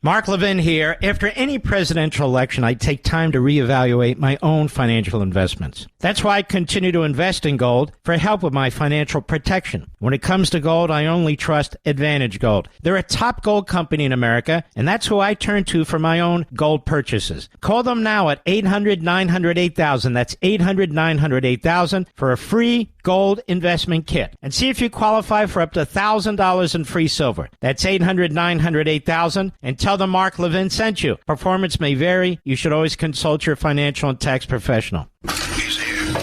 Mark Levin here. After any presidential election, I take time to reevaluate my own financial investments. That's why I continue to invest in gold for help with my financial protection. When it comes to gold, I only trust Advantage Gold. They're a top gold company in America, and that's who I turn to for my own gold purchases. Call them now at 800-900-8000. That's 800-900-8000 for a free gold investment kit. And see if you qualify for up to $1,000 in free silver. That's 800-900-8000. And tell them Mark Levin sent you. Performance may vary. You should always consult your financial and tax professional. He's here.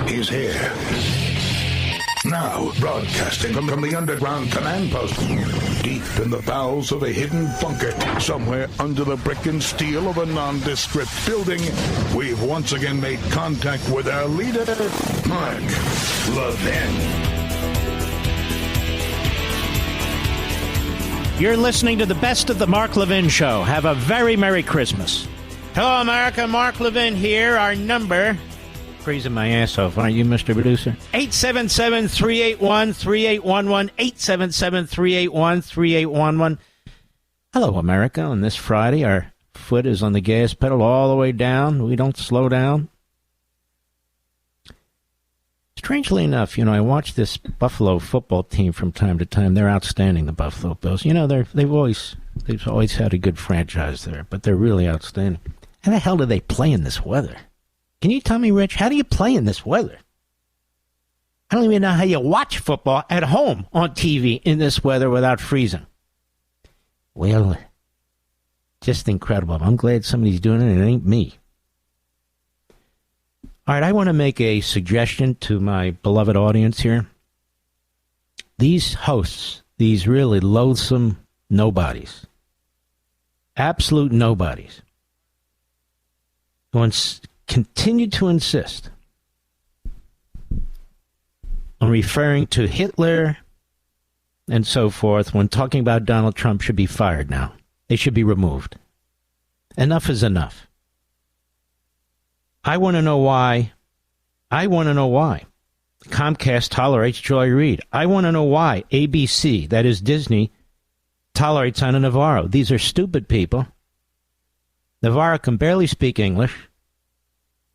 He's here. Now, broadcasting from the underground command post, deep in the bowels of a hidden bunker, somewhere under the brick and steel of a nondescript building, we've once again made contact with our leader, Mark Levin. You're listening to the best of the Mark Levin Show. Have a very Merry Christmas. Hello, America. Mark Levin here. Our number, freezing my ass off, aren't you, Mr. Producer? 877-381-3811, 877-381-3811. Hello, America. On this Friday, our foot is on the gas pedal all the way down. We don't slow down. Strangely enough, I watch this Buffalo football team from time to time. They're outstanding, the Buffalo Bills. They've always had a good franchise there, but they're really outstanding. How the hell do they play in this weather? Can you tell me, Rich, how do you play in this weather? I don't even know how you watch football at home on TV in this weather without freezing. Well, just incredible. I'm glad somebody's doing it. It ain't me. All right, I want to make a suggestion to my beloved audience here. These hosts, these really loathsome nobodies, absolute nobodies, who continue to insist on referring to Hitler and so forth when talking about Donald Trump should be fired now. They should be removed. Enough is enough. I want to know why. Comcast tolerates Joy Reid. I want to know why ABC, that is Disney, tolerates Anna Navarro. These are stupid people. Navarro can barely speak English.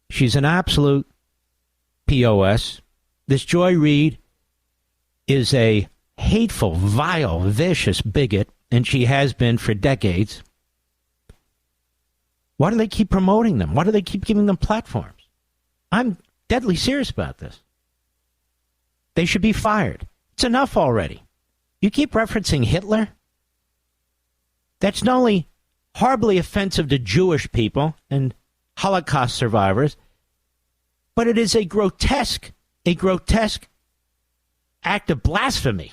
She's an absolute POS. This Joy Reid is a hateful, vile, vicious bigot, and she has been for decades. Why do they keep promoting them? Why do they keep giving them platforms? I'm deadly serious about this. They should be fired. It's enough already. You keep referencing Hitler? That's not only horribly offensive to Jewish people and Holocaust survivors, but it is a grotesque act of blasphemy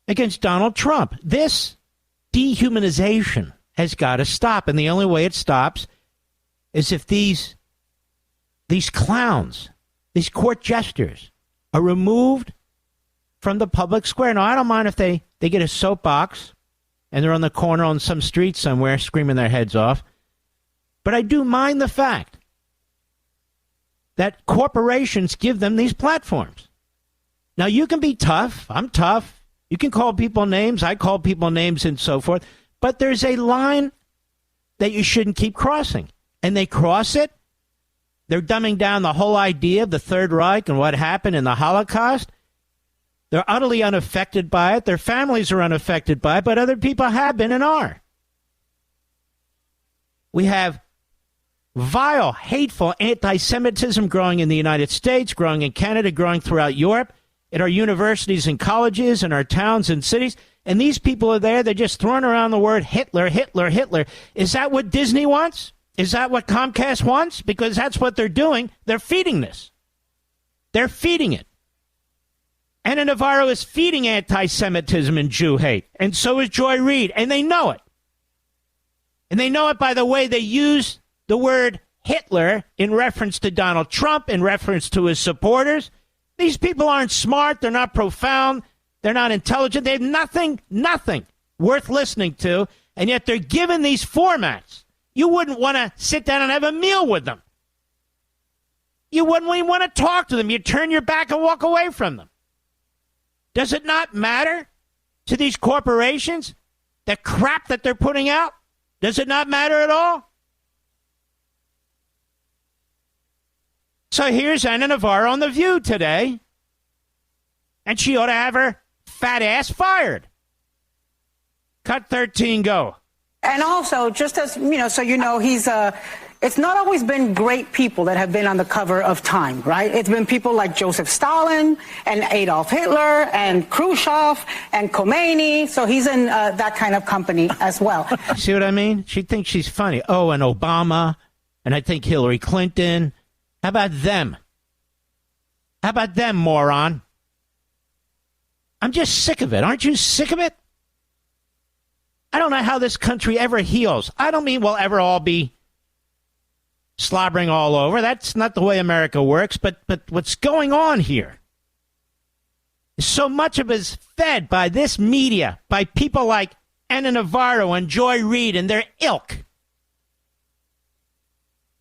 against Donald Trump. This dehumanization has got to stop, and the only way it stops is if these clowns, these court jesters, are removed from the public square. Now, I don't mind if they get a soapbox and they're on the corner on some street somewhere screaming their heads off, but I do mind the fact that corporations give them these platforms. Now, you can be tough. I'm tough. You can call people names. I call people names and so forth. But there's a line that you shouldn't keep crossing. And they cross it. They're dumbing down the whole idea of the Third Reich and what happened in the Holocaust. They're utterly unaffected by it. Their families are unaffected by it, but other people have been and are. We have vile, hateful anti-Semitism growing in the United States, growing in Canada, growing throughout Europe, at our universities and colleges, in our towns and cities. And these people are there. They're just throwing around the word Hitler, Hitler, Hitler. Is that what Disney wants? Is that what Comcast wants? Because that's what they're doing. They're feeding this. They're feeding it. Anna Navarro is feeding anti-Semitism and Jew hate. And so is Joy Reid. And they know it. And they know it by the way they use the word Hitler in reference to Donald Trump, in reference to his supporters. These people aren't smart. They're not profound. They're not intelligent. They have nothing worth listening to. And yet they're given these formats. You wouldn't want to sit down and have a meal with them. You wouldn't even want to talk to them. You'd turn your back and walk away from them. Does it not matter to these corporations The crap that they're putting out? Does it not matter at all? So here's Anna Navarro on The View today, and she ought to have her fat ass fired. Cut 13, go. And also, just as, so it's not always been great people that have been on the cover of Time, right? It's been people like Joseph Stalin and Adolf Hitler and Khrushchev and Khomeini. So he's in that kind of company as well. See what I mean? She thinks she's funny. Oh, and Obama, and I think Hillary Clinton. How about them? How about them, moron? I'm just sick of it. Aren't you sick of it? I don't know how this country ever heals. I don't mean we'll ever all be slobbering all over. That's not the way America works. But what's going on here? So much of it is fed by this media, by people like Anna Navarro and Joy Reid and their ilk.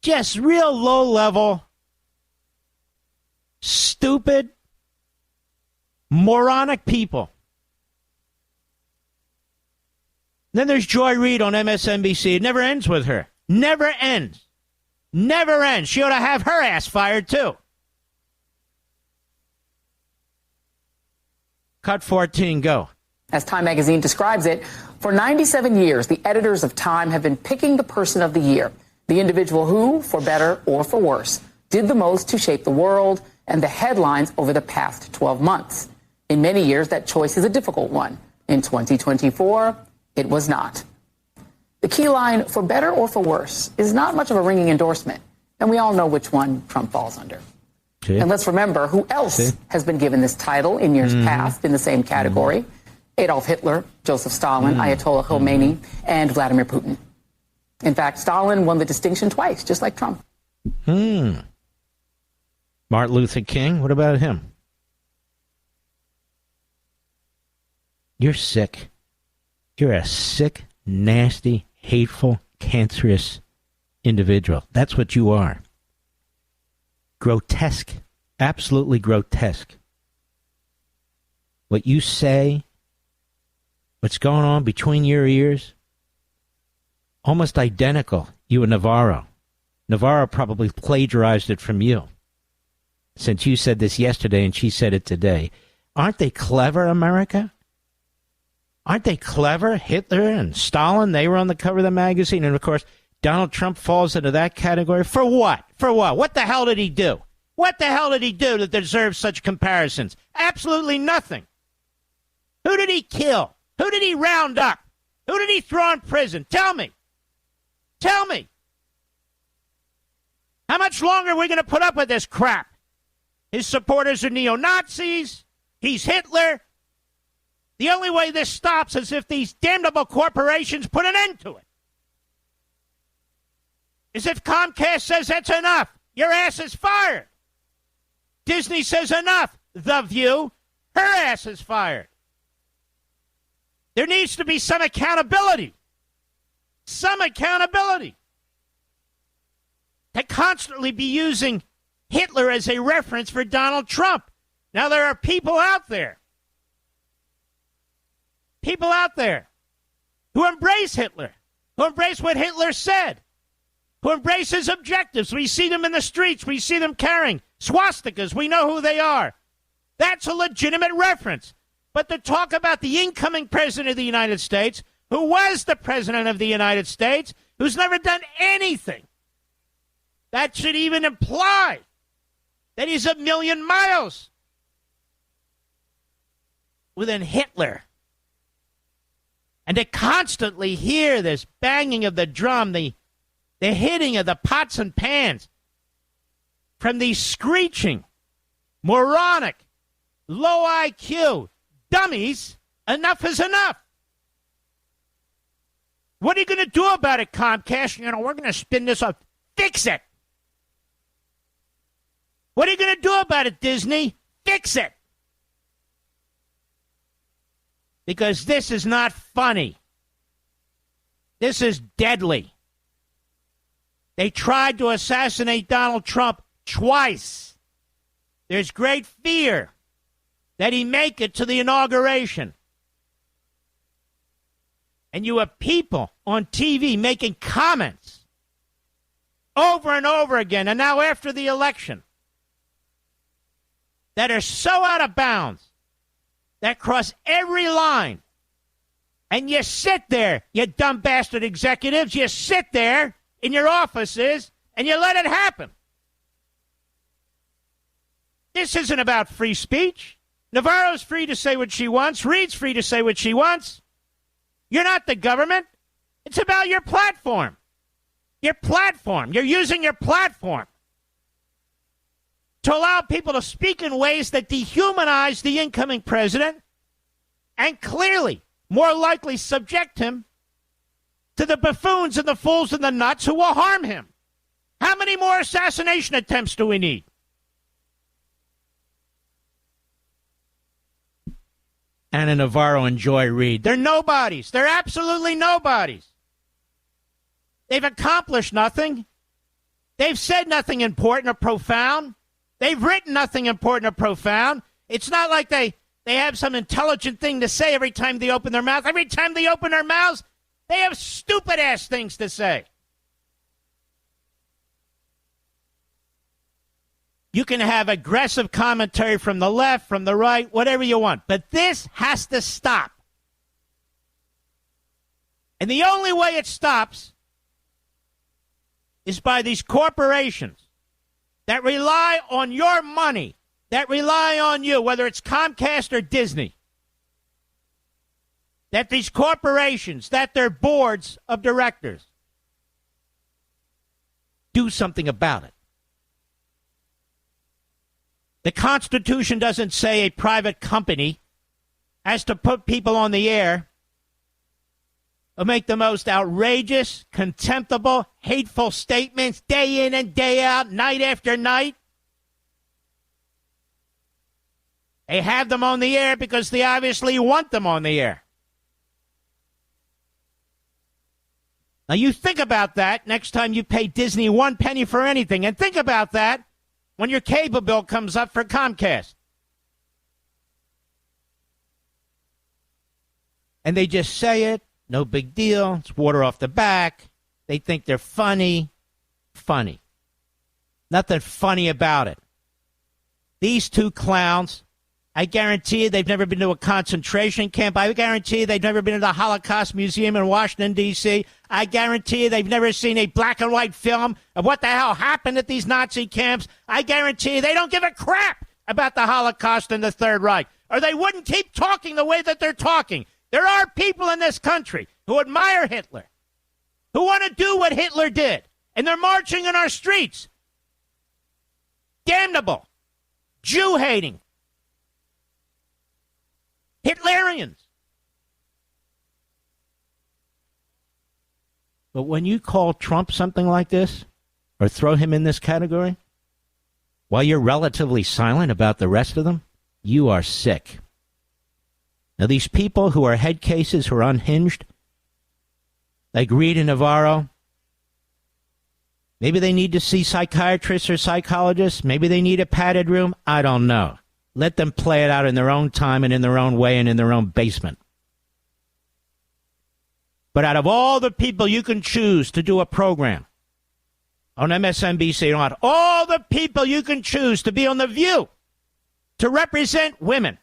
Just real low-level, stupid, moronic people. Then there's Joy Reid on MSNBC. It never ends with her. Never ends. Never ends. She ought to have her ass fired, too. Cut 14, go. As Time magazine describes it, for 97 years, the editors of Time have been picking the person of the year, the individual who, for better or for worse, did the most to shape the world and the headlines over the past 12 months. In many years, that choice is a difficult one. In 2024, it was not. The key line, for better or for worse, is not much of a ringing endorsement, and we all know which one Trump falls under. See? And let's remember who else has been given this title in years past in the same category. Adolf Hitler, Joseph Stalin, Ayatollah Khomeini, and Vladimir Putin. In fact, Stalin won the distinction twice, just like Trump. Martin Luther King, what about him? You're sick. You're a sick, nasty, hateful, cancerous individual. That's what you are. Grotesque. Absolutely grotesque. What you say, what's going on between your ears, almost identical, you and Navarro. Navarro probably plagiarized it from you, since you said this yesterday and she said it today. Aren't they clever, America? Aren't they clever? Hitler and Stalin, they were on the cover of the magazine. And, of course, Donald Trump falls into that category. For what? For what? What the hell did he do? What the hell did he do that deserves such comparisons? Absolutely nothing. Who did he kill? Who did he round up? Who did he throw in prison? Tell me. Tell me. How much longer are we going to put up with this crap? His supporters are neo-Nazis. He's Hitler. The only way this stops is if these damnable corporations put an end to it. Is if Comcast says that's enough. Your ass is fired. Disney says enough. The View. Her ass is fired. There needs to be some accountability. Some accountability. To constantly be using Hitler as a reference for Donald Trump. Now, there are people out there who embrace Hitler, who embrace what Hitler said, who embrace his objectives. We see them in the streets. We see them carrying swastikas. We know who they are. That's a legitimate reference. But to talk about the incoming president of the United States, who was the president of the United States, who's never done anything, that should even imply that he's a million miles within Hitler. And to constantly hear this banging of the drum, the hitting of the pots and pans from these screeching, moronic, low IQ dummies, enough is enough. What are you going to do about it, Comcast? We're going to spin this up. Fix it. What are you going to do about it, Disney? Fix it. Because this is not funny. This is deadly. They tried to assassinate Donald Trump twice. There's great fear that he make it to the inauguration. And you have people on TV making comments over and over again, and now after the election, that are so out of bounds, that cross every line. And you sit there, you dumb bastard executives, you sit there in your offices and you let it happen. This isn't about free speech. Navarro's free to say what she wants. Reid's free to say what she wants. You're not the government. It's about your platform. Your platform. You're using your platform to allow people to speak in ways that dehumanize the incoming president and clearly, more likely, subject him to the buffoons and the fools and the nuts who will harm him. How many more assassination attempts do we need? Anna Navarro and Joy Reid. They're nobodies. They're absolutely nobodies. They've accomplished nothing. They've said nothing important or profound. They've written nothing important or profound. It's not like they have some intelligent thing to say every time they open their mouth. Every time they open their mouths, they have stupid-ass things to say. You can have aggressive commentary from the left, from the right, whatever you want. But this has to stop. And the only way it stops is by these corporations that rely on your money, that rely on you, whether it's Comcast or Disney. That these corporations, that their boards of directors do something about it. The Constitution doesn't say a private company has to put people on the air who make the most outrageous, contemptible, hateful statements day in and day out, night after night. They have them on the air because they obviously want them on the air. Now you think about that next time you pay Disney 1 penny for anything, and think about that when your cable bill comes up for Comcast. And they just say it, no big deal, it's water off the back. They think they're funny. Funny. Nothing funny about it. These two clowns, I guarantee you they've never been to a concentration camp. I guarantee you they've never been to the Holocaust Museum in Washington, D.C. I guarantee you they've never seen a black and white film of what the hell happened at these Nazi camps. I guarantee you they don't give a crap about the Holocaust and the Third Reich, or they wouldn't keep talking the way that they're talking. There are people in this country who admire Hitler, who want to do what Hitler did, and they're marching in our streets. Damnable, Jew-hating, Hitlerians. But when you call Trump something like this, or throw him in this category, while you're relatively silent about the rest of them, you are sick. Now, these people who are head cases, who are unhinged, like Reid and Navarro, maybe they need to see psychiatrists or psychologists. Maybe they need a padded room. I don't know. Let them play it out in their own time and in their own way and in their own basement. But out of all the people you can choose to do a program on MSNBC, out of all the people you can choose to be on The View, to represent women,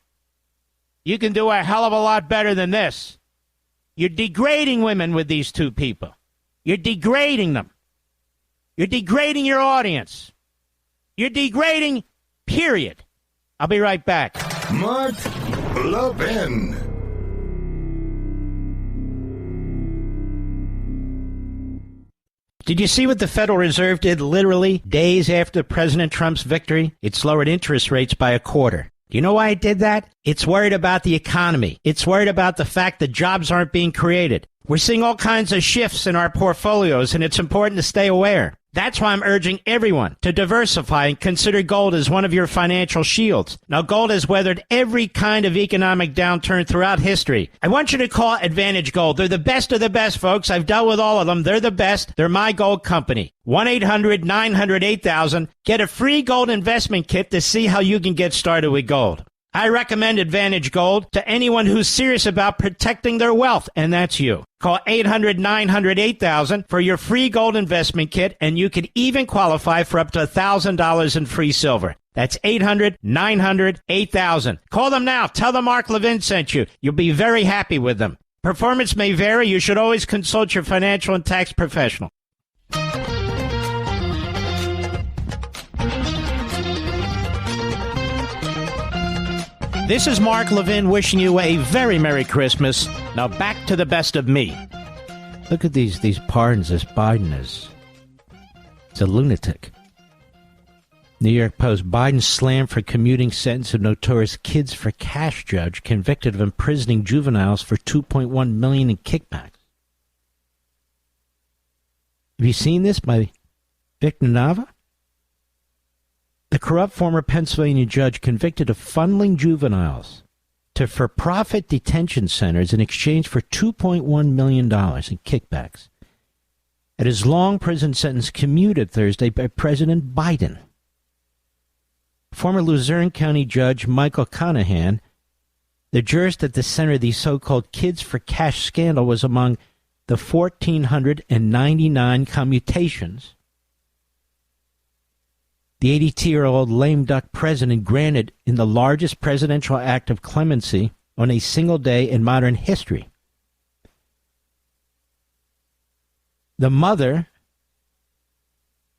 you can do a hell of a lot better than this. You're degrading women with these two people. You're degrading them. You're degrading your audience. You're degrading, period. I'll be right back. Mark Levin. Did you see what the Federal Reserve did literally days after President Trump's victory? It lowered interest rates by a quarter. Do you know why it did that? It's worried about the economy. It's worried about the fact that jobs aren't being created. We're seeing all kinds of shifts in our portfolios, and it's important to stay aware. That's why I'm urging everyone to diversify and consider gold as one of your financial shields. Now, gold has weathered every kind of economic downturn throughout history. I want you to call Advantage Gold. They're the best of the best, folks. I've dealt with all of them. They're the best. They're my gold company. 1-800-900-8000. Get a free gold investment kit to see how you can get started with gold. I recommend Advantage Gold to anyone who's serious about protecting their wealth, and that's you. Call 800-900-8000 for your free gold investment kit, and you can even qualify for up to $1,000 in free silver. That's 800-900-8000. Call them now. Tell them Mark Levin sent you. You'll be very happy with them. Performance may vary. You should always consult your financial and tax professional. This is Mark Levin wishing you a very Merry Christmas. Now back to the best of me. Look at these pardons this Biden is. It's a lunatic. New York Post, Biden slammed for commuting sentence of notorious kids for cash judge convicted of imprisoning juveniles for $2.1 million in kickbacks. Have you seen this by Reid and Navarro? The corrupt former Pennsylvania judge convicted of funneling juveniles to for-profit detention centers in exchange for $2.1 million in kickbacks. At his long prison sentence commuted Thursday by President Biden. Former Luzerne County Judge Michael Conahan, the jurist at the center of the so-called Kids for Cash scandal, was among the 1,499 commutations the 82-year-old lame duck president granted in the largest presidential act of clemency on a single day in modern history. The mother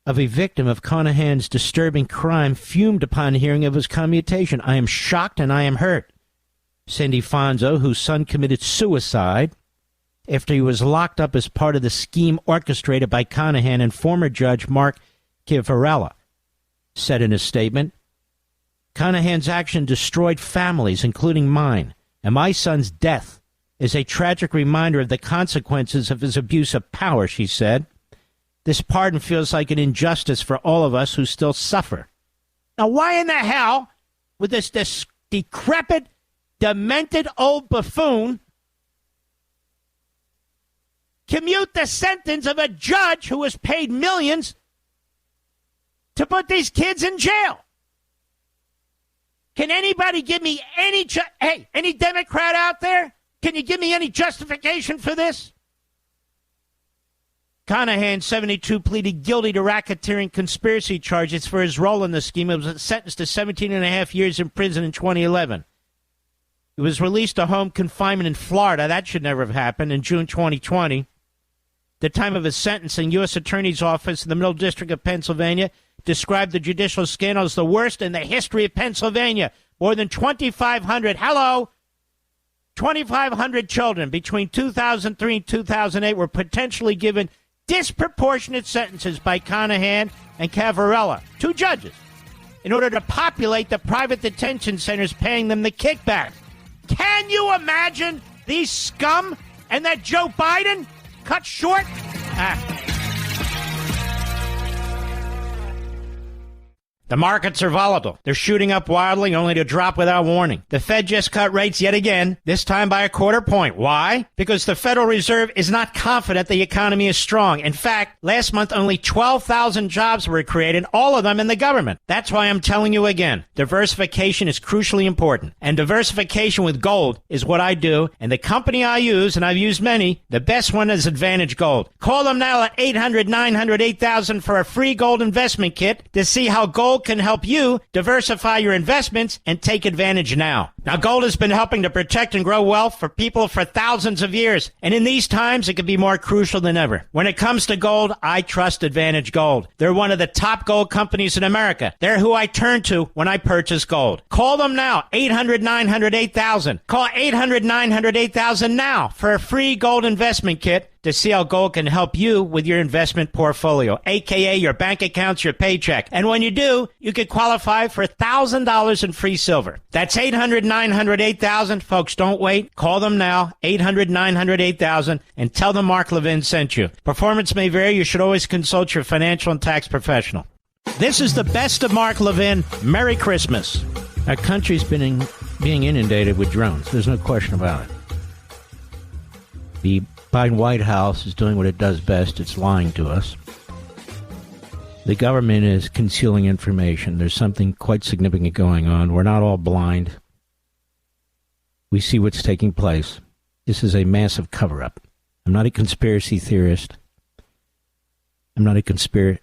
of a victim of Conahan's disturbing crime fumed upon hearing of his commutation. I am shocked and I am hurt. Cindy Fonzo, whose son committed suicide after he was locked up as part of the scheme orchestrated by Conahan and former Judge Mark Levin, said in a statement, Conahan's action destroyed families, including mine, and my son's death is a tragic reminder of the consequences of his abuse of power, she said. This pardon feels like an injustice for all of us who still suffer. Now, why in the hell would this decrepit, demented old buffoon commute the sentence of a judge who was paid millions to put these kids in jail? Can anybody give me any Democrat out there? Can you give me any justification for this? Conahan, 72, pleaded guilty to racketeering conspiracy charges for his role in the scheme. He was sentenced to 17 and a half years in prison in 2011. He was released to home confinement in Florida. That should never have happened. In June 2020. The time of his sentencing, U.S. Attorney's Office in the Middle District of Pennsylvania described the judicial scandal as the worst in the history of Pennsylvania. More than 2,500 children between 2003 and 2008 were potentially given disproportionate sentences by Conahan and Cavarella, two judges, in order to populate the private detention centers paying them the kickback. Can you imagine these scum and that Joe Biden cut short? The markets are volatile. They're shooting up wildly only to drop without warning. The Fed just cut rates yet again, this time by a quarter point. Why? Because the Federal Reserve is not confident the economy is strong. In fact, last month only 12,000 jobs were created, all of them in the government. That's why I'm telling you again, diversification is crucially important. And diversification with gold is what I do. And the company I use, and I've used many, the best one is Advantage Gold. Call them now at 800-900-8000 for a free gold investment kit to see how gold can help you diversify your investments and take advantage now. Now, gold has been helping to protect and grow wealth for people for thousands of years. And in these times, it can be more crucial than ever. When it comes to gold, I trust Advantage Gold. They're one of the top gold companies in America. They're who I turn to when I purchase gold. Call them now, 800-900-8000. Call 800-900-8000 now for a free gold investment kit to see how gold can help you with your investment portfolio, a.k.a. your bank accounts, your paycheck. And when you do, you could qualify for $1,000 in free silver. That's 800-900-8000. Folks, don't wait. Call them now, 800-900-8000, and tell them Mark Levin sent you. Performance may vary. You should always consult your financial and tax professional. This is the best of Mark Levin. Merry Christmas. Our country's being inundated with drones. There's no question about it. The Biden White House is doing what it does best. It's lying to us. The government is concealing information. There's something quite significant going on. We're not all blind. we see what's taking place. This is a massive cover-up. I'm not a conspiracy theorist. I'm not a conspiracy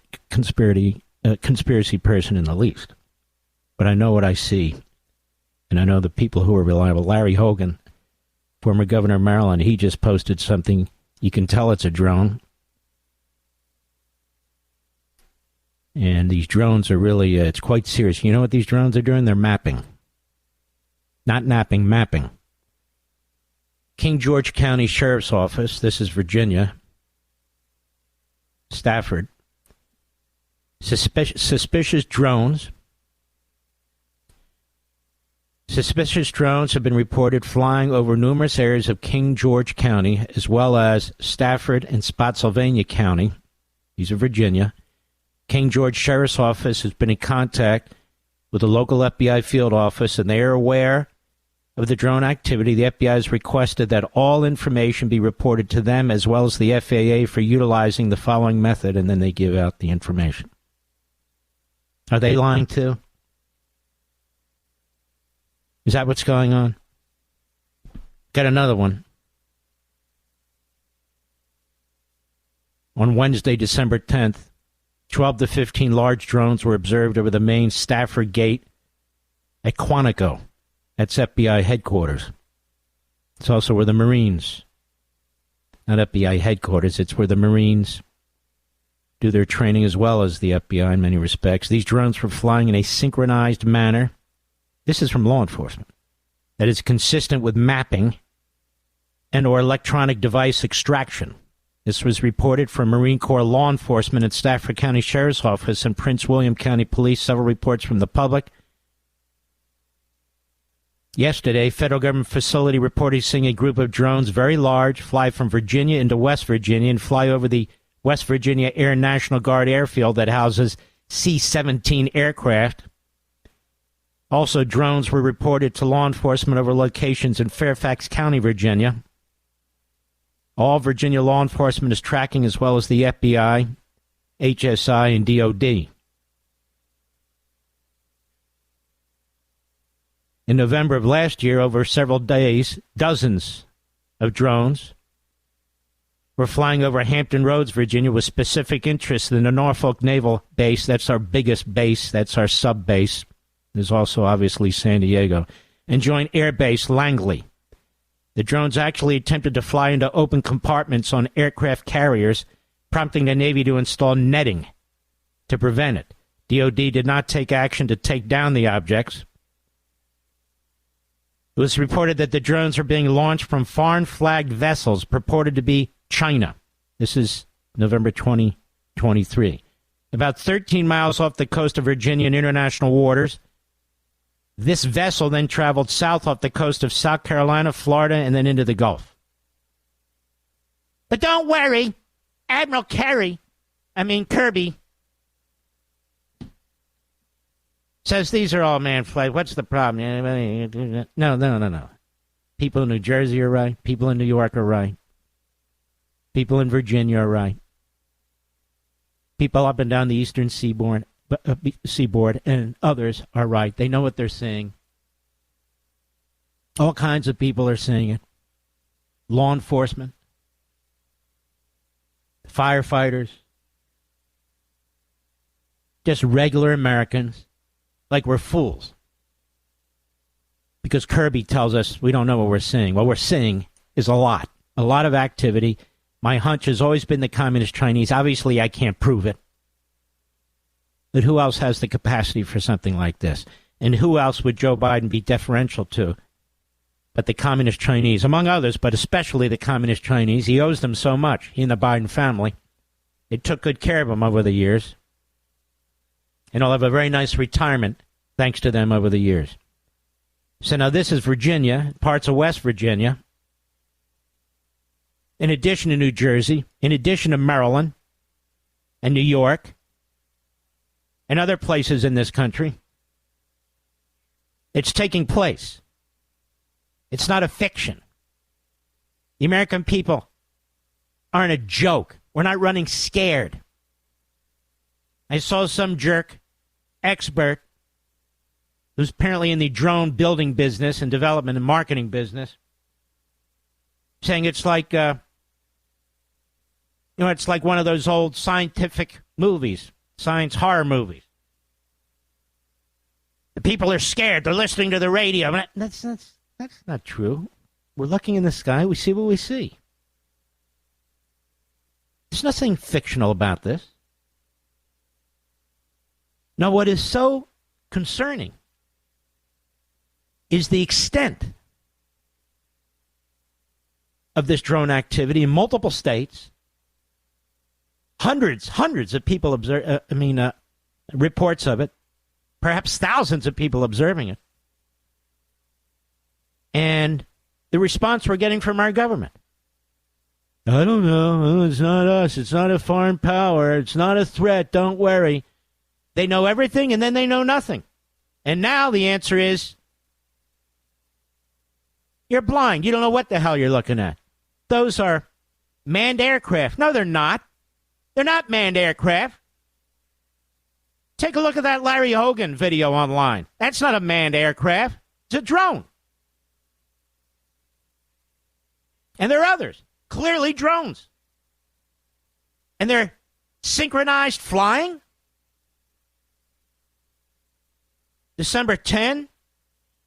person in the least. But I know what I see. And I know the people who are reliable. Larry Hogan, former governor of Maryland, he just posted something. You can tell it's a drone. And these drones are really, it's quite serious. You know what these drones are doing? They're mapping. Not napping, mapping. King George County Sheriff's Office, this is Virginia, Stafford. Suspicious drones. Suspicious drones have been reported flying over numerous areas of King George County, as well as Stafford and Spotsylvania County. These are Virginia. King George Sheriff's Office has been in contact with the local FBI field office, and they are aware of the drone activity. The FBI has requested that all information be reported to them, as well as the FAA, for utilizing the following method, and then they give out the information. Are they lying too? Is that what's going on? Got another one. On Wednesday, December 10th, 12 to 15 large drones were observed over the main Stafford Gate at Quantico. That's FBI headquarters. It's also where the Marines, not FBI headquarters, it's where the Marines do their training as well as the FBI in many respects. These drones were flying in a synchronized manner. This is from law enforcement. That is consistent with mapping and or electronic device extraction. This was reported from Marine Corps law enforcement at Stafford County Sheriff's Office and Prince William County Police. Several reports from the public. Yesterday, federal government facility reported seeing a group of drones, very large, fly from Virginia into West Virginia and fly over the West Virginia Air National Guard airfield that houses C-17 aircraft. Also, drones were reported to law enforcement over locations in Fairfax County, Virginia. All Virginia law enforcement is tracking, as well as the FBI, HSI, and DOD. In November of last year, over several days, dozens of drones were flying over Hampton Roads, Virginia, with specific interests in the Norfolk Naval Base. That's our biggest base. That's our sub-base. There's also, obviously, San Diego. And Joint Air Base Langley. The drones actually attempted to fly into open compartments on aircraft carriers, prompting the Navy to install netting to prevent it. DOD did not take action to take down the objects. It was reported that the drones are being launched from foreign-flagged vessels purported to be China. This is November 2023. About 13 miles off the coast of Virginia in international waters. This vessel then traveled south off the coast of South Carolina, Florida, and then into the Gulf. But don't worry, Admiral Kirby says these are all man flights. What's the problem? No. People in New Jersey are right. People in New York are right. People in Virginia are right. People up and down the eastern seaboard and others are right. They know what they're saying. All kinds of people are saying it. Law enforcement, firefighters, just regular Americans, like we're fools. Because Kirby tells us we don't know what we're seeing. What we're seeing is a lot of activity. My hunch has always been the Communist Chinese. Obviously, I can't prove it. But who else has the capacity for something like this? And who else would Joe Biden be deferential to but the Communist Chinese, among others, but especially the Communist Chinese? He owes them so much, he and the Biden family. They took good care of him over the years. And he'll have a very nice retirement thanks to them over the years. So now this is Virginia, parts of West Virginia. In addition to New Jersey, in addition to Maryland and New York, and other places in this country. It's taking place. It's not a fiction. The American people aren't a joke. We're not running scared. I saw some jerk, expert, who's apparently in the drone building business and development and marketing business, saying it's like, it's like one of those old scientific movies, science horror movies. The people are scared. They're listening to the radio. That's not true. We're looking in the sky. We see what we see. There's nothing fictional about this. Now, what is so concerning is the extent of this drone activity in multiple states. Hundreds of people reports of it. Perhaps thousands of people observing it. And the response we're getting from our government. I don't know. It's not us. It's not a foreign power. It's not a threat. Don't worry. They know everything and then they know nothing. And now the answer is, you're blind. You don't know what the hell you're looking at. Those are manned aircraft. No, they're not. They're not manned aircraft. Take a look at that Larry Hogan video online. That's not a manned aircraft. It's a drone. And there are others. Clearly drones. And they're synchronized flying. December 10,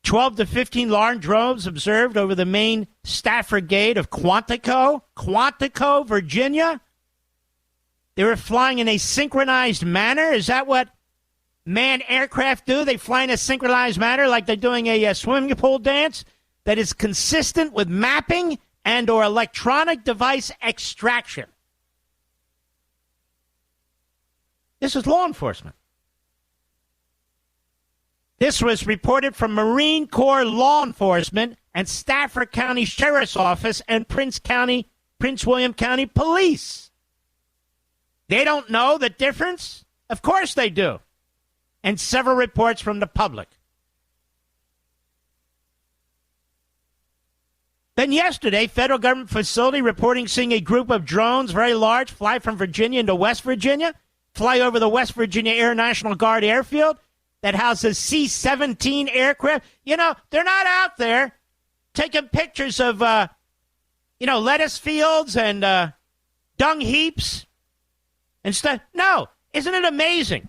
12 to 15 large drones observed over the main Stafford Gate of Quantico, Virginia. They were flying in a synchronized manner. Is that what manned aircraft do? They fly in a synchronized manner like they're doing a swimming pool dance that is consistent with mapping and or electronic device extraction. This is law enforcement. This was reported from Marine Corps law enforcement and Stafford County Sheriff's Office and Prince William County Police. They don't know the difference? Of course they do. And several reports from the public. Then yesterday, federal government facility reporting seeing a group of drones, very large, fly from Virginia into West Virginia, fly over the West Virginia Air National Guard airfield that houses C-17 aircraft. You know, they're not out there taking pictures of, lettuce fields and dung heaps and stuff. No, isn't it amazing?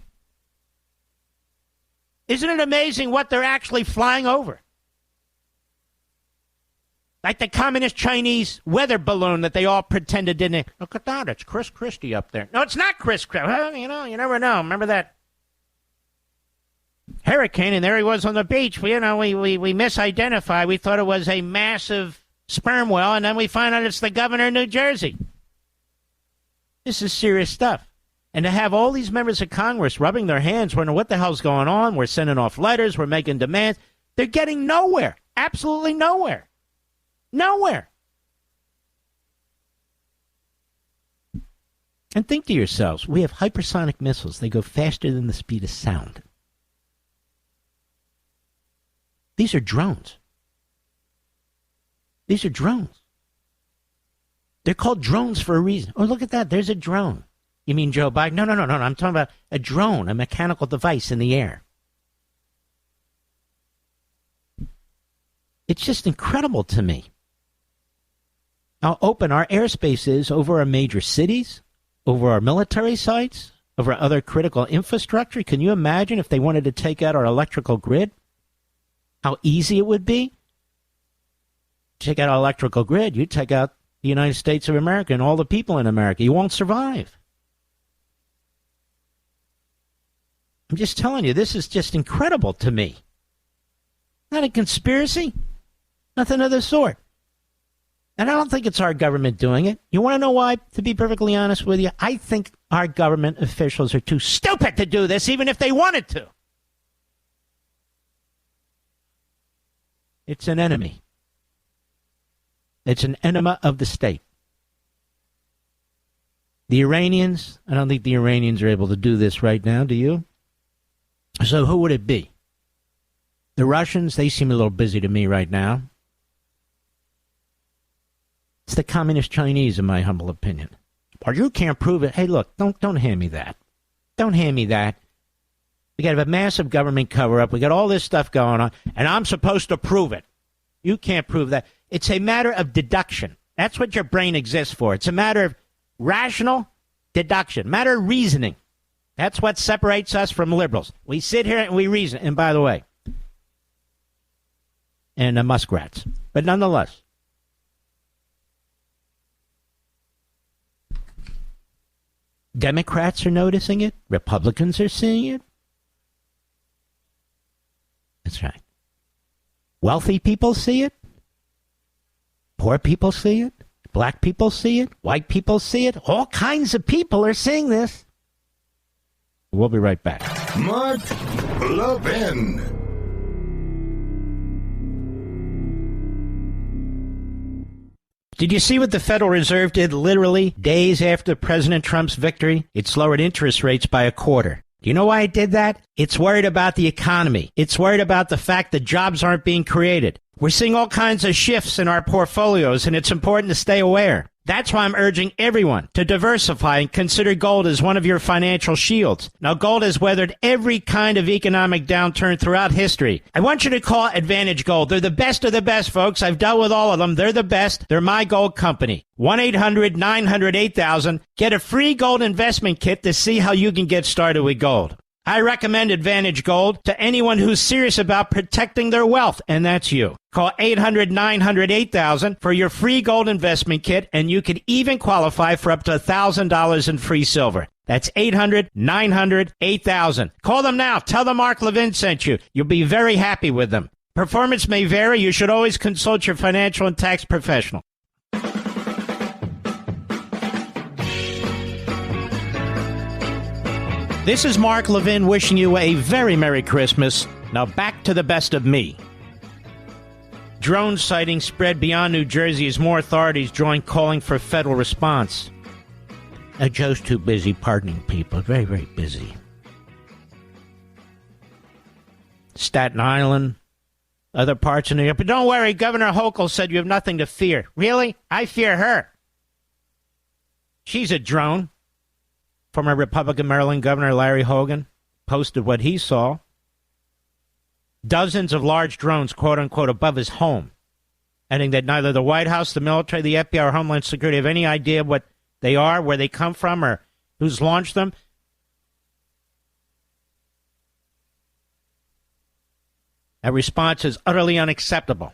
Isn't it amazing what they're actually flying over? Like the communist Chinese weather balloon that they all pretended didn't. Look at that, it's Chris Christie up there. No, it's not Chris Christie. Well, you never know. Remember that hurricane, and there he was on the beach. We misidentified. We thought it was a massive sperm whale, and then we find out it's the governor of New Jersey. This is serious stuff. And to have all these members of Congress rubbing their hands, wondering what the hell's going on, we're sending off letters, we're making demands. They're getting nowhere. Absolutely nowhere. Nowhere. And think to yourselves, we have hypersonic missiles. They go faster than the speed of sound. These are drones. These are drones. They're called drones for a reason. Oh, look at that. There's a drone. You mean Joe Biden? No. I'm talking about a drone, a mechanical device in the air. It's just incredible to me how open our airspace is over our major cities, over our military sites, over other critical infrastructure. Can you imagine if they wanted to take out our electrical grid? How easy it would be? Take out our electrical grid, you take out the United States of America and all the people in America. You won't survive. I'm just telling you, this is just incredible to me. Not a conspiracy. Nothing of the sort. And I don't think it's our government doing it. You want to know why? To be perfectly honest with you, I think our government officials are too stupid to do this, even if they wanted to. It's an enemy. It's an enema of the state. The Iranians, I don't think the Iranians are able to do this right now, do you? So who would it be? The Russians, they seem a little busy to me right now. It's the communist Chinese, in my humble opinion. But you can't prove it. Hey, look, don't hand me that. Don't hand me that. We got to have a massive government cover-up. We got all this stuff going on, and I'm supposed to prove it. You can't prove that. It's a matter of deduction. That's what your brain exists for. It's a matter of rational deduction, matter of reasoning. That's what separates us from liberals. We sit here and we reason. And by the way, and muskrats. But nonetheless, Democrats are noticing it. Republicans are seeing it. That's right. Wealthy people see it. Poor people see it. Black people see it. White people see it. All kinds of people are seeing this. We'll be right back. Mark Levin. Did you see what the Federal Reserve did literally days after President Trump's victory? It's lowered interest rates by a quarter. Do you know why it did that? It's worried about the economy. It's worried about the fact that jobs aren't being created. We're seeing all kinds of shifts in our portfolios, and it's important to stay aware. That's why I'm urging everyone to diversify and consider gold as one of your financial shields. Now, gold has weathered every kind of economic downturn throughout history. I want you to call Advantage Gold. They're the best of the best, folks. I've dealt with all of them. They're the best. They're my gold company. 1-800-900-8000. Get a free gold investment kit to see how you can get started with gold. I recommend Advantage Gold to anyone who's serious about protecting their wealth, and that's you. Call 800-900-8000 for your free gold investment kit, and you can even qualify for up to $1,000 in free silver. That's 800-900-8000. Call them now. Tell them Mark Levin sent you. You'll be very happy with them. Performance may vary. You should always consult your financial and tax professional. This is Mark Levin wishing you a very Merry Christmas. Now back to the best of me. Drone sightings spread beyond New Jersey as more authorities join calling for federal response. Joe's too busy pardoning people. Very, very busy. Staten Island, other parts of New York. But don't worry, Governor Hochul said you have nothing to fear. Really? I fear her. She's a drone. Former Republican Maryland Governor Larry Hogan posted what he saw. Dozens of large drones, quote-unquote, above his home. Adding that neither the White House, the military, the FBI, or Homeland Security have any idea what they are, where they come from, or who's launched them. That response is utterly unacceptable.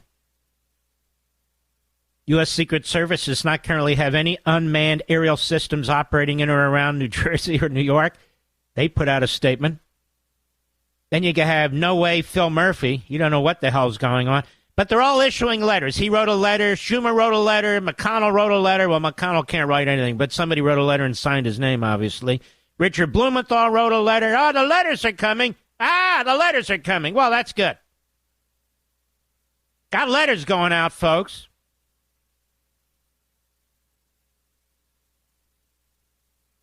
U.S. Secret Service does not currently have any unmanned aerial systems operating in or around New Jersey or New York. They put out a statement. Then you can have no way Phil Murphy. You don't know what the hell's going on. But they're all issuing letters. He wrote a letter. Schumer wrote a letter. McConnell wrote a letter. Well, McConnell can't write anything, but somebody wrote a letter and signed his name, obviously. Richard Blumenthal wrote a letter. Oh, the letters are coming. The letters are coming. Well, that's good. Got letters going out, folks.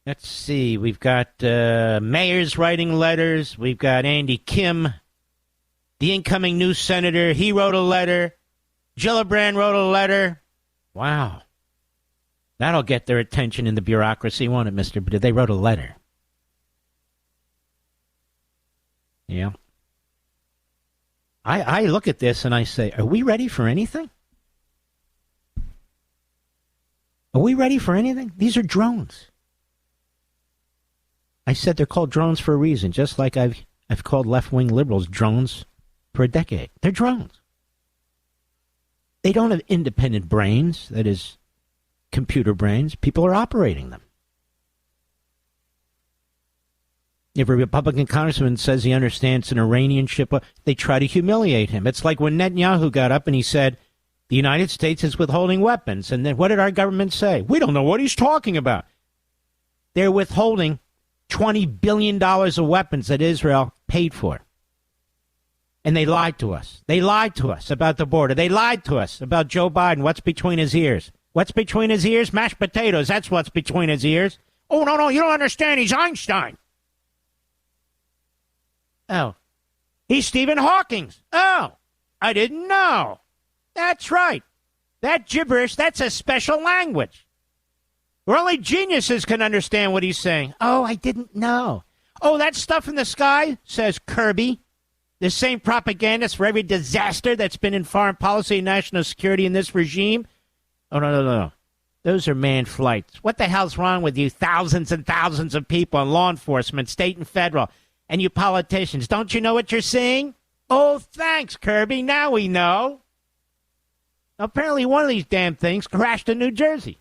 Let's see. We've got mayors writing letters. We've got Andy Kim, the incoming new senator. He wrote a letter. Gillibrand wrote a letter. Wow. That'll get their attention in the bureaucracy, won't it, mister? But they wrote a letter. Yeah. I look at this and I say, are we ready for anything? Are we ready for anything? These are drones. I said they're called drones for a reason, just like I've called left-wing liberals drones for a decade. They're drones. They don't have independent brains, that is, computer brains. People are operating them. If a Republican congressman says he understands an Iranian ship, they try to humiliate him. It's like when Netanyahu got up and he said, the United States is withholding weapons. And then what did our government say? We don't know what he's talking about. They're withholding $20 billion of weapons that Israel paid for. And they lied to us. They lied to us about the border. They lied to us about Joe Biden. What's between his ears? What's between his ears? Mashed potatoes. That's what's between his ears. Oh, no, you don't understand. He's Einstein. Oh. He's Stephen Hawking. Oh. I didn't know. That's right. That gibberish, that's a special language. Where only geniuses can understand what he's saying. Oh, I didn't know. Oh, that stuff in the sky, says Kirby. The same propagandist for every disaster that's been in foreign policy and national security in this regime. Oh, no. Those are manned flights. What the hell's wrong with you thousands and thousands of people in law enforcement, state and federal, and you politicians? Don't you know what you're seeing? Oh, thanks, Kirby. Now we know. Apparently one of these damn things crashed in New Jersey.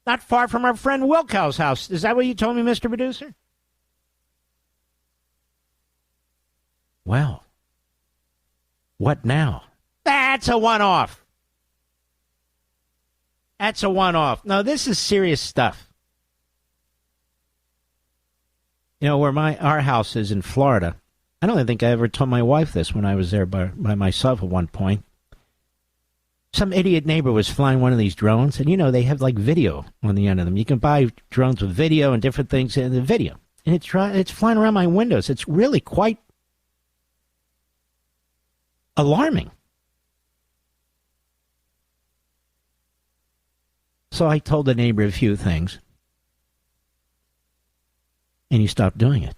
Not far from our friend Wilkow's house. Is that what you told me, Mr. Producer? Well, what now? That's a one-off. That's a one-off. No, this is serious stuff. You know, where our house is in Florida, I don't think I ever told my wife this when I was there by myself at one point. Some idiot neighbor was flying one of these drones, and, you know, they have, like, video on the end of them. You can buy drones with video and different things in the video. And it's flying around my windows. It's really quite alarming. So I told the neighbor a few things, and he stopped doing it.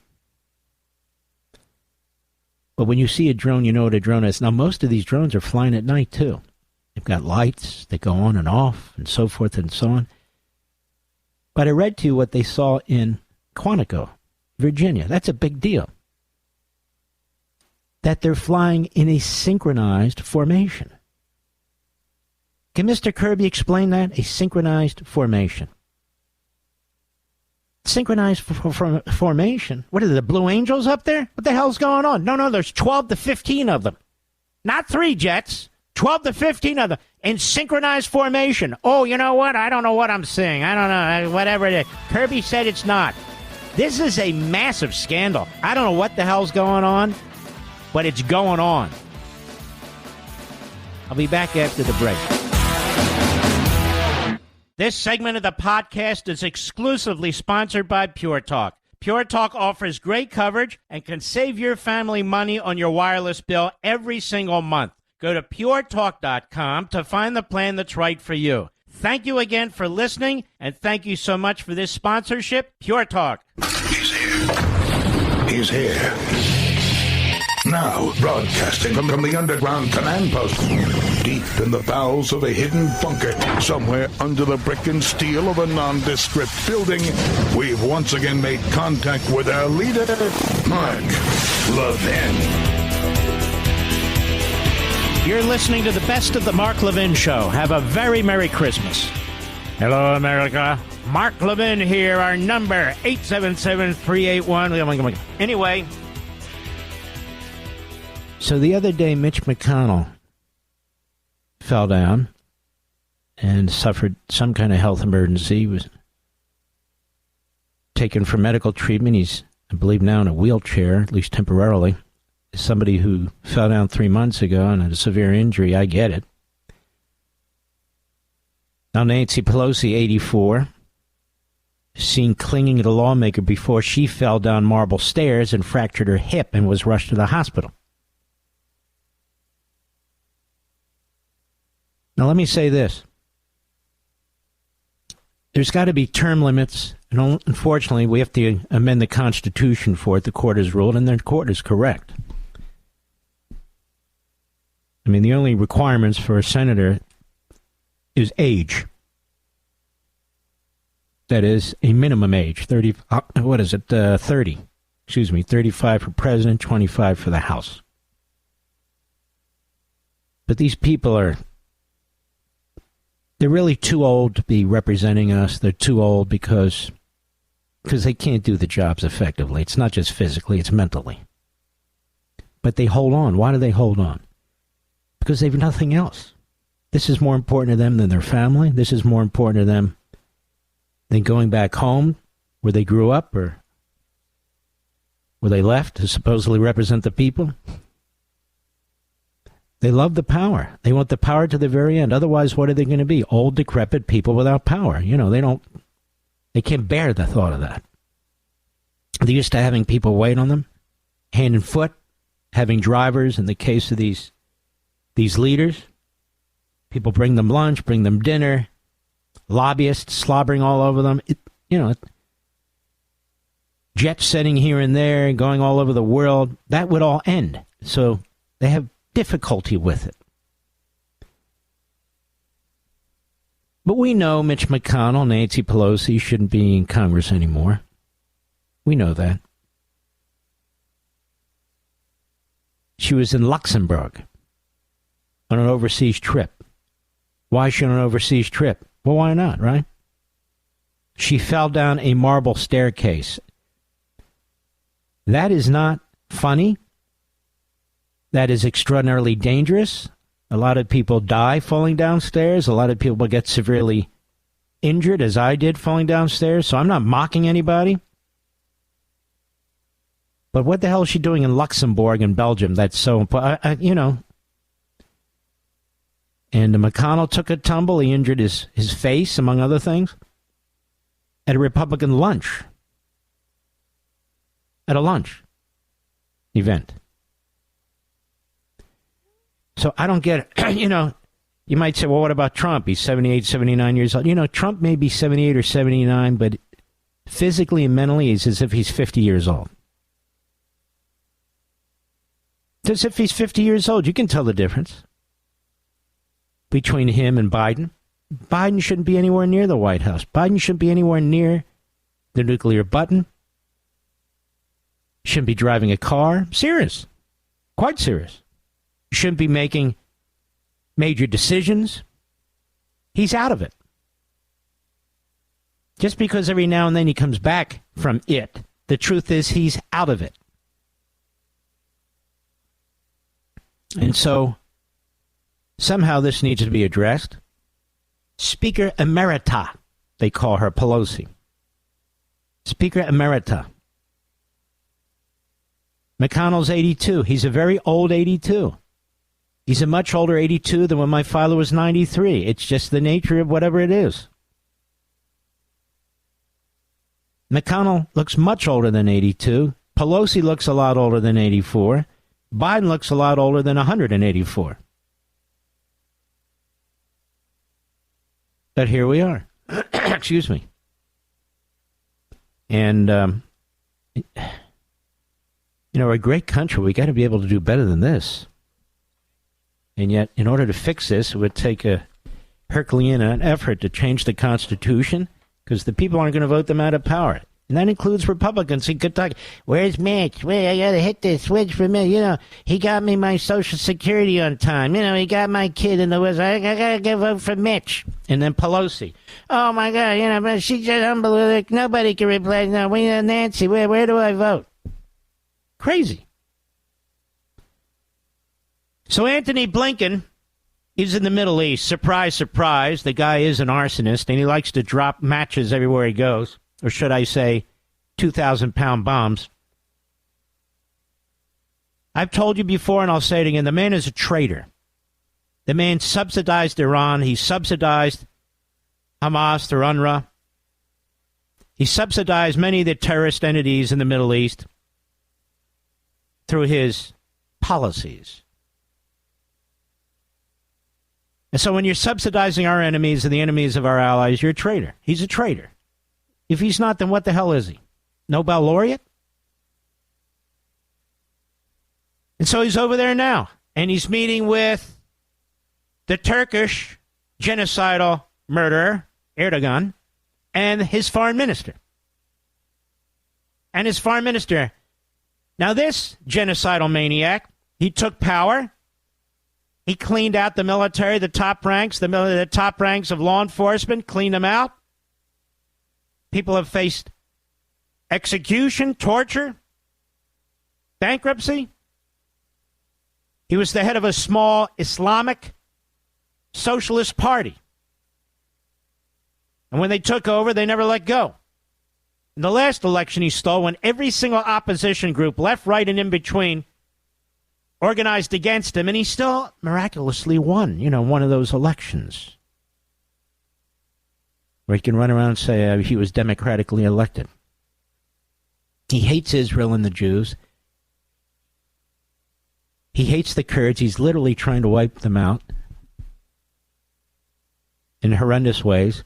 But when you see a drone, you know what a drone is. Now, most of these drones are flying at night, too. They've got lights, they go on and off, and so forth and so on. But I read to you what they saw in Quantico, Virginia. That's a big deal. That they're flying in a synchronized formation. Can Mr. Kirby explain that? A synchronized formation. Synchronized formation? What are the Blue Angels up there? What the hell's going on? No, there's 12 to 15 of them. Not 3 jets. 12 to 15 of them in synchronized formation. Oh, you know what? I don't know what I'm seeing. I don't know. Whatever it is. Kirby said it's not. This is a massive scandal. I don't know what the hell's going on, but it's going on. I'll be back after the break. This segment of the podcast is exclusively sponsored by Pure Talk. Pure Talk offers great coverage and can save your family money on your wireless bill every single month. Go to puretalk.com to find the plan that's right for you. Thank you again for listening, and thank you so much for this sponsorship, Pure Talk. He's here. He's here. Now, broadcasting from the underground command post, deep in the bowels of a hidden bunker, somewhere under the brick and steel of a nondescript building, we've once again made contact with our leader, Mark Levin. You're listening to the best of the Mark Levin Show. Have a very Merry Christmas. Hello, America. Mark Levin here. Our number, 877-381. Anyway, so the other day, Mitch McConnell fell down and suffered some kind of health emergency. He was taken for medical treatment. He's, I believe, now in a wheelchair, at least temporarily. Somebody who fell down 3 months ago and had a severe injury, I get it. Now Nancy Pelosi, 84, seen clinging to a lawmaker before she fell down marble stairs and fractured her hip and was rushed to the hospital. Now let me say this. There's got to be term limits, and unfortunately we have to amend the Constitution for it. The court has ruled, and the court is correct. I mean, the only requirements for a senator is age. That is a minimum age, 30. 30. Excuse me, 35 for president, 25 for the House. But these people they're really too old to be representing us. They're too old because they can't do the jobs effectively. It's not just physically, it's mentally. But they hold on. Why do they hold on? Because they have nothing else. This is more important to them than their family. This is more important to them than going back home where they grew up or where they left to supposedly represent the people. They love the power. They want the power to the very end. Otherwise, what are they going to be? Old, decrepit people without power. You know, they can't bear the thought of that. They're used to having people wait on them, hand and foot, having drivers in the case of these leaders. People bring them lunch, bring them dinner, lobbyists slobbering all over them. jet setting here and there, going all over the world, that would all end. So they have difficulty with it. But we know Mitch McConnell, Nancy Pelosi shouldn't be in Congress anymore. We know that. She was in Luxembourg on an overseas trip. Why is she on an overseas trip? Well, why not, right? She fell down a marble staircase. That is not funny. That is extraordinarily dangerous. A lot of people die falling downstairs. A lot of people get severely injured, as I did falling downstairs. So I'm not mocking anybody. But what the hell is she doing in Luxembourg and Belgium? That's so important, And McConnell took a tumble. He injured his face, among other things, at a Republican lunch. At a lunch event. So I don't get it. You might say, well, what about Trump? He's 78, 79 years old. Trump may be 78 or 79, but physically and mentally, it's as if he's 50 years old. As if he's 50 years old. You can tell the difference between him and Biden. Biden shouldn't be anywhere near the White House. Biden shouldn't be anywhere near the nuclear button. Shouldn't be driving a car. Serious. Quite serious. Shouldn't be making major decisions. He's out of it. Just because every now and then he comes back from it, the truth is he's out of it. And so somehow this needs to be addressed. Speaker Emerita, they call her, Pelosi. Speaker Emerita. McConnell's 82. He's a very old 82. He's a much older 82 than when my father was 93. It's just the nature of whatever it is. McConnell looks much older than 82. Pelosi looks a lot older than 84. Biden looks a lot older than 184. But here we are. Excuse me. And, we're a great country. We got to be able to do better than this. And yet, in order to fix this, it would take a Herculean effort to change the Constitution, because the people aren't going to vote them out of power. And that includes Republicans in Kentucky. Where's Mitch? Wait, I got to hit this switch for Mitch. He got me my Social Security on time. He got my kid in the West. I got to vote for Mitch. And then Pelosi. Oh, my God, but she's just unbelievable. Nobody can replace her. We need Nancy. Where do I vote? Crazy. So Antony Blinken is in the Middle East. Surprise, surprise. The guy is an arsonist, and he likes to drop matches everywhere he goes. Or should I say 2,000-pound bombs. I've told you before, and I'll say it again, the man is a traitor. The man subsidized Iran. He subsidized Hamas through UNRWA. He subsidized many of the terrorist entities in the Middle East through his policies. And so when you're subsidizing our enemies and the enemies of our allies, you're a traitor. He's a traitor. If he's not, then what the hell is he? Nobel laureate? And so he's over there now, and he's meeting with the Turkish genocidal murderer, Erdogan, and his foreign minister. And his foreign minister. Now this genocidal maniac, he took power. He cleaned out the military, the top ranks, the top ranks of law enforcement, cleaned them out. People have faced execution, torture, bankruptcy. He was the head of a small Islamic socialist party. And when they took over, they never let go. In the last election he stole, when every single opposition group, left, right, and in between, organized against him, and he still miraculously won, one of those elections where he can run around and say he was democratically elected. He hates Israel and the Jews. He hates the Kurds. He's literally trying to wipe them out in horrendous ways.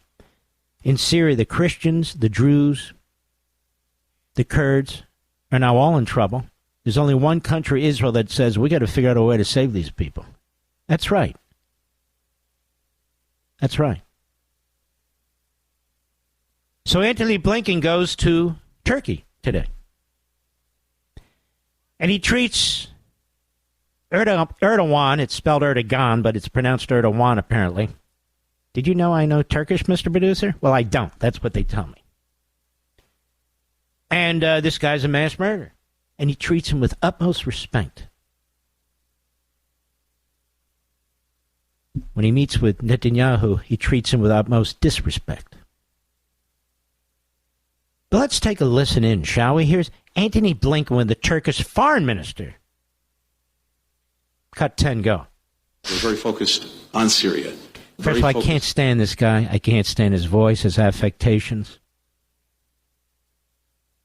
In Syria, the Christians, the Druze, the Kurds are now all in trouble. There's only one country, Israel, that says we got to figure out a way to save these people. That's right. That's right. So Antony Blinken goes to Turkey today. And he treats Erdogan, it's spelled Erdogan, but it's pronounced Erdogan apparently. Did you know I know Turkish, Mr. Producer? Well, I don't. That's what they tell me. And this guy's a mass murderer. And he treats him with utmost respect. When he meets with Netanyahu, he treats him with utmost disrespect. But let's take a listen in, shall we? Here's Antony Blinken with the Turkish foreign minister. Cut 10, go. We're very focused on Syria. First of all, I can't stand this guy. I can't stand his voice, his affectations.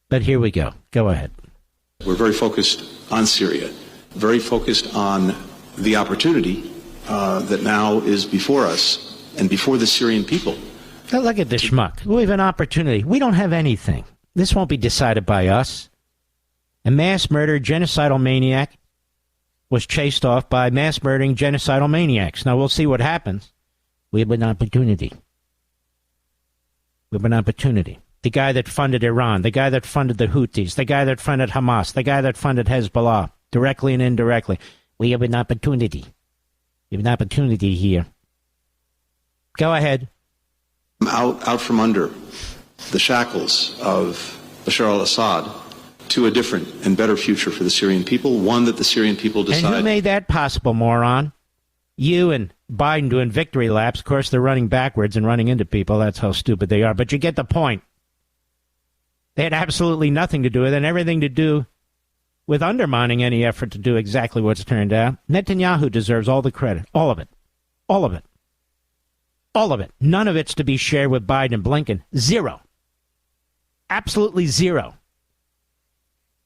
But here we go. Go ahead. We're very focused on Syria, very focused on the opportunity that now is before us and before the Syrian people. Now look at this schmuck. We have an opportunity. We don't have anything. This won't be decided by us. A mass murder, genocidal maniac was chased off by mass murdering genocidal maniacs. Now we'll see what happens. We have an opportunity. We have an opportunity. The guy that funded Iran, the guy that funded the Houthis, the guy that funded Hamas, the guy that funded Hezbollah, directly and indirectly. We have an opportunity. We have an opportunity here. Go ahead. Out from under the shackles of Bashar al-Assad to a different and better future for the Syrian people, one that the Syrian people decide. And who made that possible, moron? You and Biden doing victory laps. Of course, they're running backwards and running into people. That's how stupid they are. But you get the point. They had absolutely nothing to do with it and everything to do with undermining any effort to do exactly what's turned out. Netanyahu deserves all the credit. All of it. All of it. All of it. None of it's to be shared with Biden and Blinken. Zero. Absolutely zero.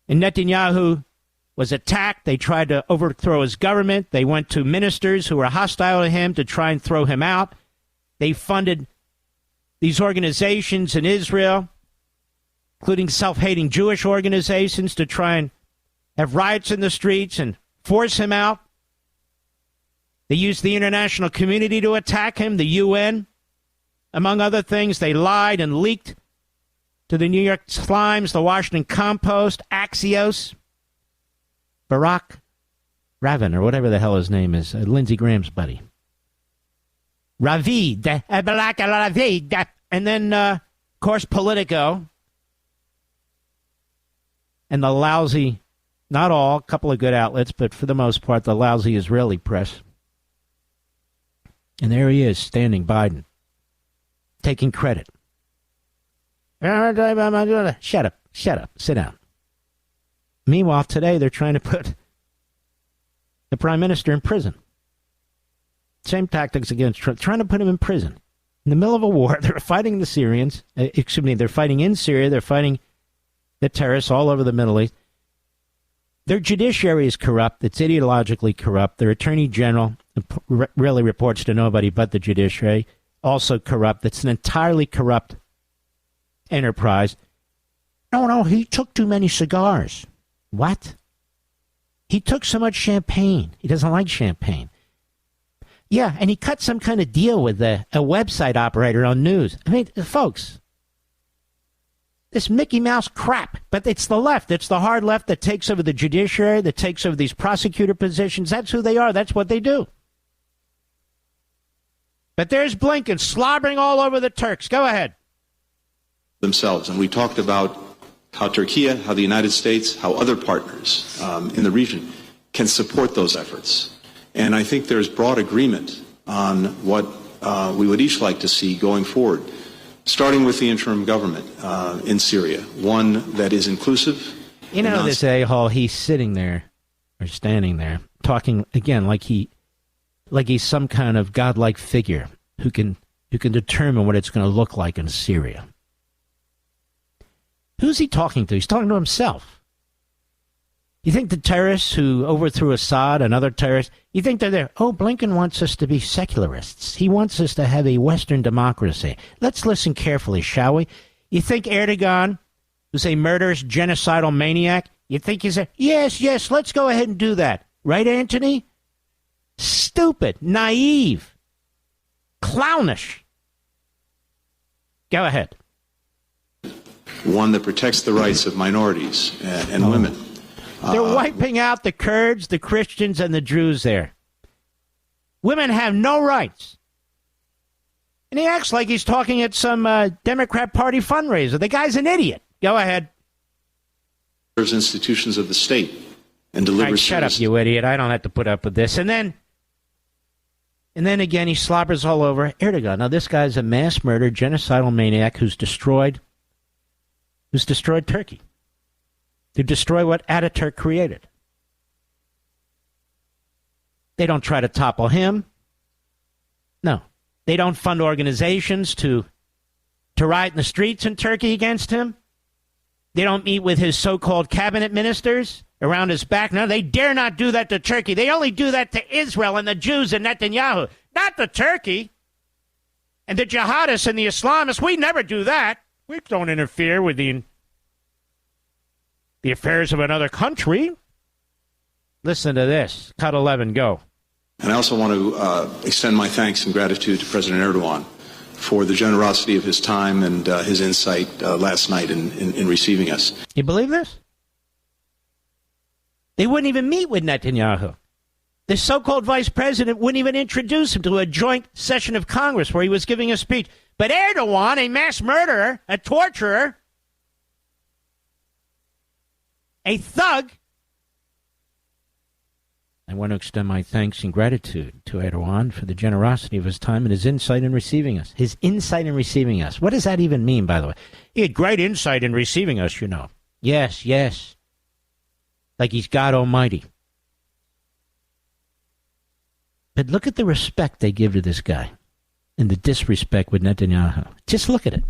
And Netanyahu was attacked. They tried to overthrow his government. They went to ministers who were hostile to him to try and throw him out. They funded these organizations in Israel, including self-hating Jewish organizations, to try and have riots in the streets and force him out. They used the international community to attack him, the UN. Among other things, they lied and leaked to the New York Times, the Washington Compost, Axios, Barack Ravin, or whatever the hell his name is, Lindsey Graham's buddy. Ravid, and then, of course, Politico, and the lousy, not all, a couple of good outlets, but for the most part, the lousy Israeli press. And there he is, standing Biden, taking credit. Shut up, sit down. Meanwhile, today they're trying to put the prime minister in prison. Same tactics against Trump, trying to put him in prison. In the middle of a war, they're fighting the Syrians. They're fighting in Syria. They're fighting the terrorists all over the Middle East. Their judiciary is corrupt. It's ideologically corrupt. Their attorney general really reports to nobody but the judiciary. Also corrupt. It's an entirely corrupt enterprise. No, he took too many cigars. What? He took so much champagne. He doesn't like champagne. Yeah, and he cut some kind of deal with a website operator on news. I mean, folks, this Mickey Mouse crap. But it's the left. It's the hard left that takes over the judiciary, that takes over these prosecutor positions. That's who they are. That's what they do. But there's Blinken slobbering all over the Turks. Go ahead. Themselves. And we talked about how Turkey, how the United States, how other partners in the region can support those efforts. And I think there's broad agreement on what we would each like to see going forward, starting with the interim government in Syria, one that is inclusive. You know, this a-hole, he's sitting there or standing there talking, again, like he's some kind of godlike figure who can determine what it's going to look like in Syria. Who's he talking to? He's talking to himself. You think the terrorists who overthrew Assad and other terrorists, you think they're there? Oh, Blinken wants us to be secularists. He wants us to have a Western democracy. Let's listen carefully, shall we? You think Erdogan who's a murderous, genocidal maniac, you think he's yes, let's go ahead and do that. Right, Anthony? Stupid, naive, clownish. Go ahead. One that protects the rights of minorities and women. They're wiping out the Kurds, the Christians, and the Jews there. Women have no rights. And he acts like he's talking at some Democrat Party fundraiser. The guy's an idiot. Go ahead. Institutions of the state and delivers. Right, shut up, you idiot. I don't have to put up with this. And then again, he slobbers all over Erdogan. Now, this guy's a mass murder, genocidal maniac who's destroyed Turkey. To destroy what Ataturk created. They don't try to topple him. No. They don't fund organizations to riot in the streets in Turkey against him. They don't meet with his so-called cabinet ministers around his back. No, they dare not do that to Turkey. They only do that to Israel and the Jews and Netanyahu, not to Turkey. And the jihadists and the Islamists, we never do that. We don't interfere with the affairs of another country. Listen to this. Cut 11, go. And I also want to extend my thanks and gratitude to President Erdogan for the generosity of his time and his insight last night in receiving us. You believe this? They wouldn't even meet with Netanyahu. The so-called vice president wouldn't even introduce him to a joint session of Congress where he was giving a speech. But Erdogan, a mass murderer, a torturer, a thug. I want to extend my thanks and gratitude to Erdogan for the generosity of his time and his insight in receiving us. His insight in receiving us. What does that even mean, by the way? He had great insight in receiving us, you know. Yes, yes. Like he's God Almighty. But look at the respect they give to this guy and the disrespect with Netanyahu. Just look at it.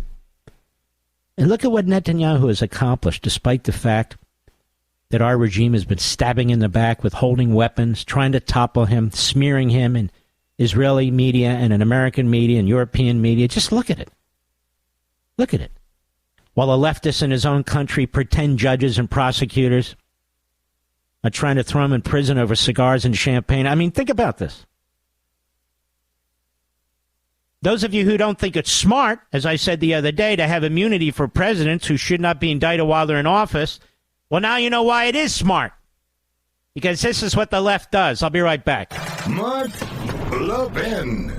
And look at what Netanyahu has accomplished despite the fact that our regime has been stabbing in the back with holding weapons, trying to topple him, smearing him in Israeli media and in American media and European media. Just look at it. Look at it. While the leftists in his own country pretend judges and prosecutors are trying to throw him in prison over cigars and champagne. I mean, think about this. Those of you who don't think it's smart, as I said the other day, to have immunity for presidents who should not be indicted while they're in office, well, now you know why it is smart. Because this is what the left does. I'll be right back. Mark Levin.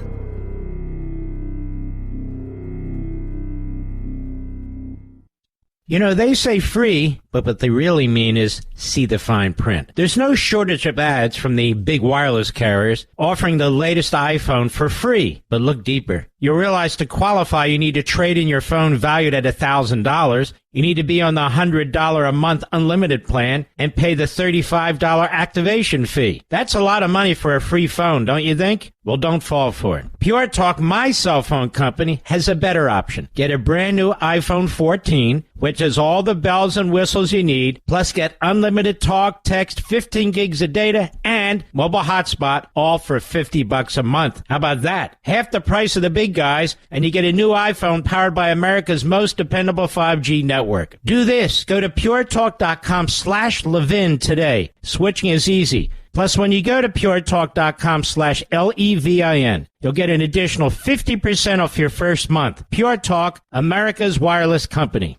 You know, they say free, but what they really mean is see the fine print. There's no shortage of ads from the big wireless carriers offering the latest iPhone for free. But look deeper. You'll realize to qualify, you need to trade in your phone valued at $1,000. You need to be on the $100 a month unlimited plan and pay the $35 activation fee. That's a lot of money for a free phone, don't you think? Well, don't fall for it. Pure Talk, my cell phone company, has a better option. Get a brand new iPhone 14, which has all the bells and whistles you need, plus get unlimited talk, text, 15 gigs of data, and mobile hotspot, all for $50 a month. How about that? Half the price of the big guys, and you get a new iPhone powered by America's most dependable 5G network. Do this. Go to puretalk.com/Levin today. Switching is easy. Plus, when you go to puretalk.com/LEVIN, you'll get an additional 50% off your first month. Pure Talk, America's wireless company.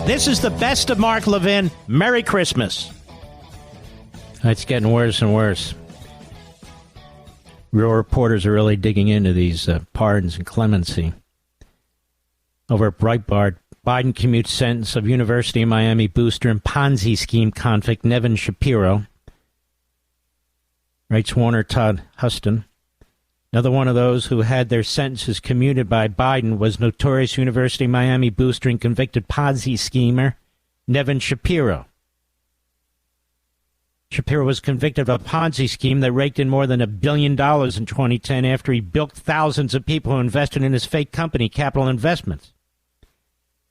This is the best of Mark Levin. Merry Christmas. It's getting worse and worse. Real reporters are really digging into these pardons and clemency. Over at Breitbart, Biden commutes sentence of University of Miami booster and Ponzi scheme convict Nevin Shapiro. Writes Warner Todd Huston. Another one of those who had their sentences commuted by Biden was notorious University of Miami booster and convicted Ponzi schemer Nevin Shapiro. Shapiro was convicted of a Ponzi scheme that raked in more than $1 billion in 2010 after he bilked thousands of people who invested in his fake company, Capital Investments.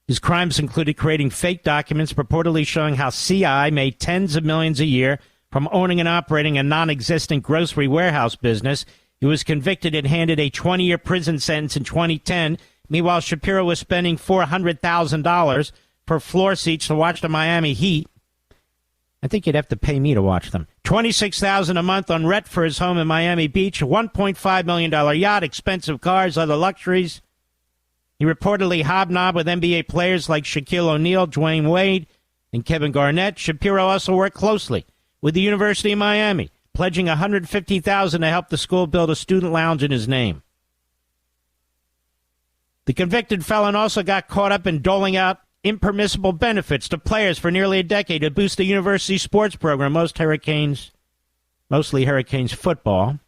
His crimes included creating fake documents purportedly showing how CI made tens of millions a year from owning and operating a non-existent grocery warehouse business. He was convicted and handed a 20-year prison sentence in 2010 Meanwhile, Shapiro was spending $400,000 for floor seats to watch the Miami Heat. I think you'd have to pay me to watch them. $26,000 a month on rent for his home in Miami Beach, a $1.5 million yacht, expensive cars, other luxuries. He reportedly hobnobbed with NBA players like Shaquille O'Neal, Dwayne Wade, and Kevin Garnett. Shapiro also worked closely with the University of Miami, pledging $150,000 to help the school build a student lounge in his name. The convicted felon also got caught up in doling out impermissible benefits to players for nearly a decade to boost the university sports program, mostly Hurricanes football.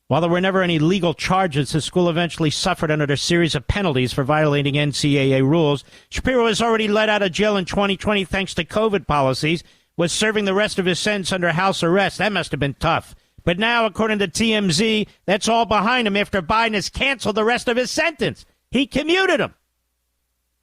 While there were never any legal charges, the school eventually suffered under a series of penalties for violating NCAA rules. Shapiro was already let out of jail in 2020 thanks to COVID policies, was serving the rest of his sentence under house arrest. That must have been tough. But now, according to TMZ, that's all behind him after Biden has canceled the rest of his sentence. He commuted him.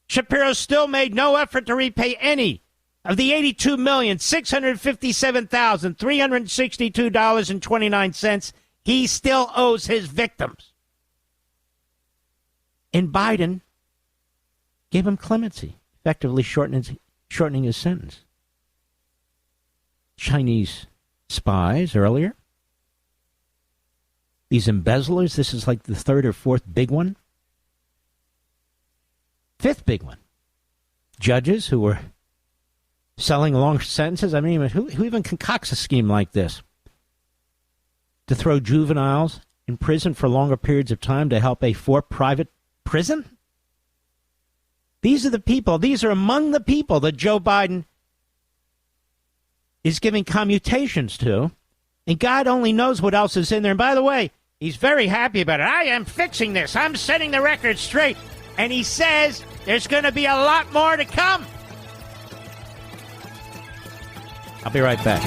Shapiro still made no effort to repay any of the $82,657,362.29 he still owes his victims. And Biden gave him clemency, effectively shortening his sentence. Chinese spies earlier. These embezzlers, this is like the third or fourth big one. Fifth big one. Judges who were selling long sentences. I mean, who even concocts a scheme like this? To throw juveniles in prison for longer periods of time to help a for-private prison? These are the people, these are among the people that Joe Biden is giving commutations to. And God only knows what else is in there. And by the way, he's very happy about it. I am fixing this. I'm setting the record straight. And he says there's going to be a lot more to come. I'll be right back.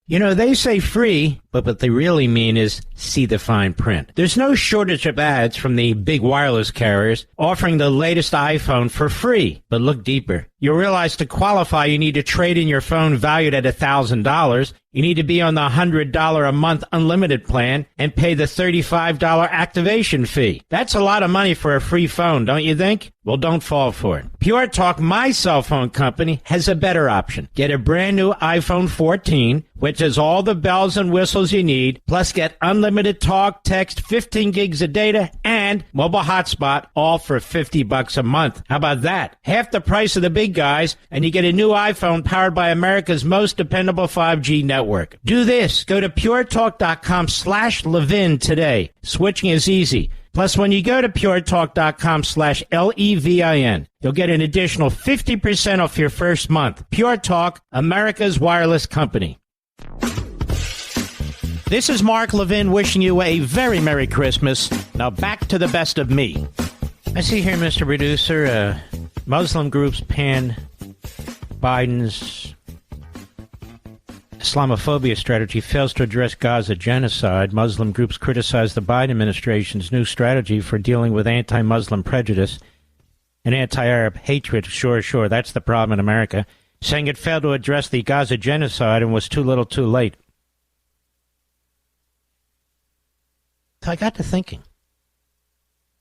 You know, they say free, but what they really mean is see the fine print. There's no shortage of ads from the big wireless carriers offering the latest iPhone for free. But look deeper. You'll realize to qualify, you need to trade in your phone valued at $1,000. You need to be on the $100 a month unlimited plan and pay the $35 activation fee. That's a lot of money for a free phone, don't you think? Well, don't fall for it. Pure Talk, my cell phone company, has a better option. Get a brand new iPhone 14, which has all the bells and whistles you need, plus get unlimited talk, text, 15 gigs of data, and mobile hotspot, all for $50 a month. How about that? Half the price of the big guys, and you get a new iPhone powered by America's most dependable 5G network. Do this. Go to puretalk.com/Levin today. Switching is easy. Plus, when you go to puretalk.com/LEVIN, you'll get an additional 50% off your first month. Pure Talk, America's wireless company. This is Mark Levin wishing you a very Merry Christmas. Now back to the best of me. I see here, Mr. Producer, Muslim groups pan Biden's Islamophobia strategy fails to address Gaza genocide. Muslim groups criticize the Biden administration's new strategy for dealing with anti-Muslim prejudice and anti-Arab hatred. Sure, that's the problem in America. Saying it failed to address the Gaza genocide and was too little too late. So I got to thinking.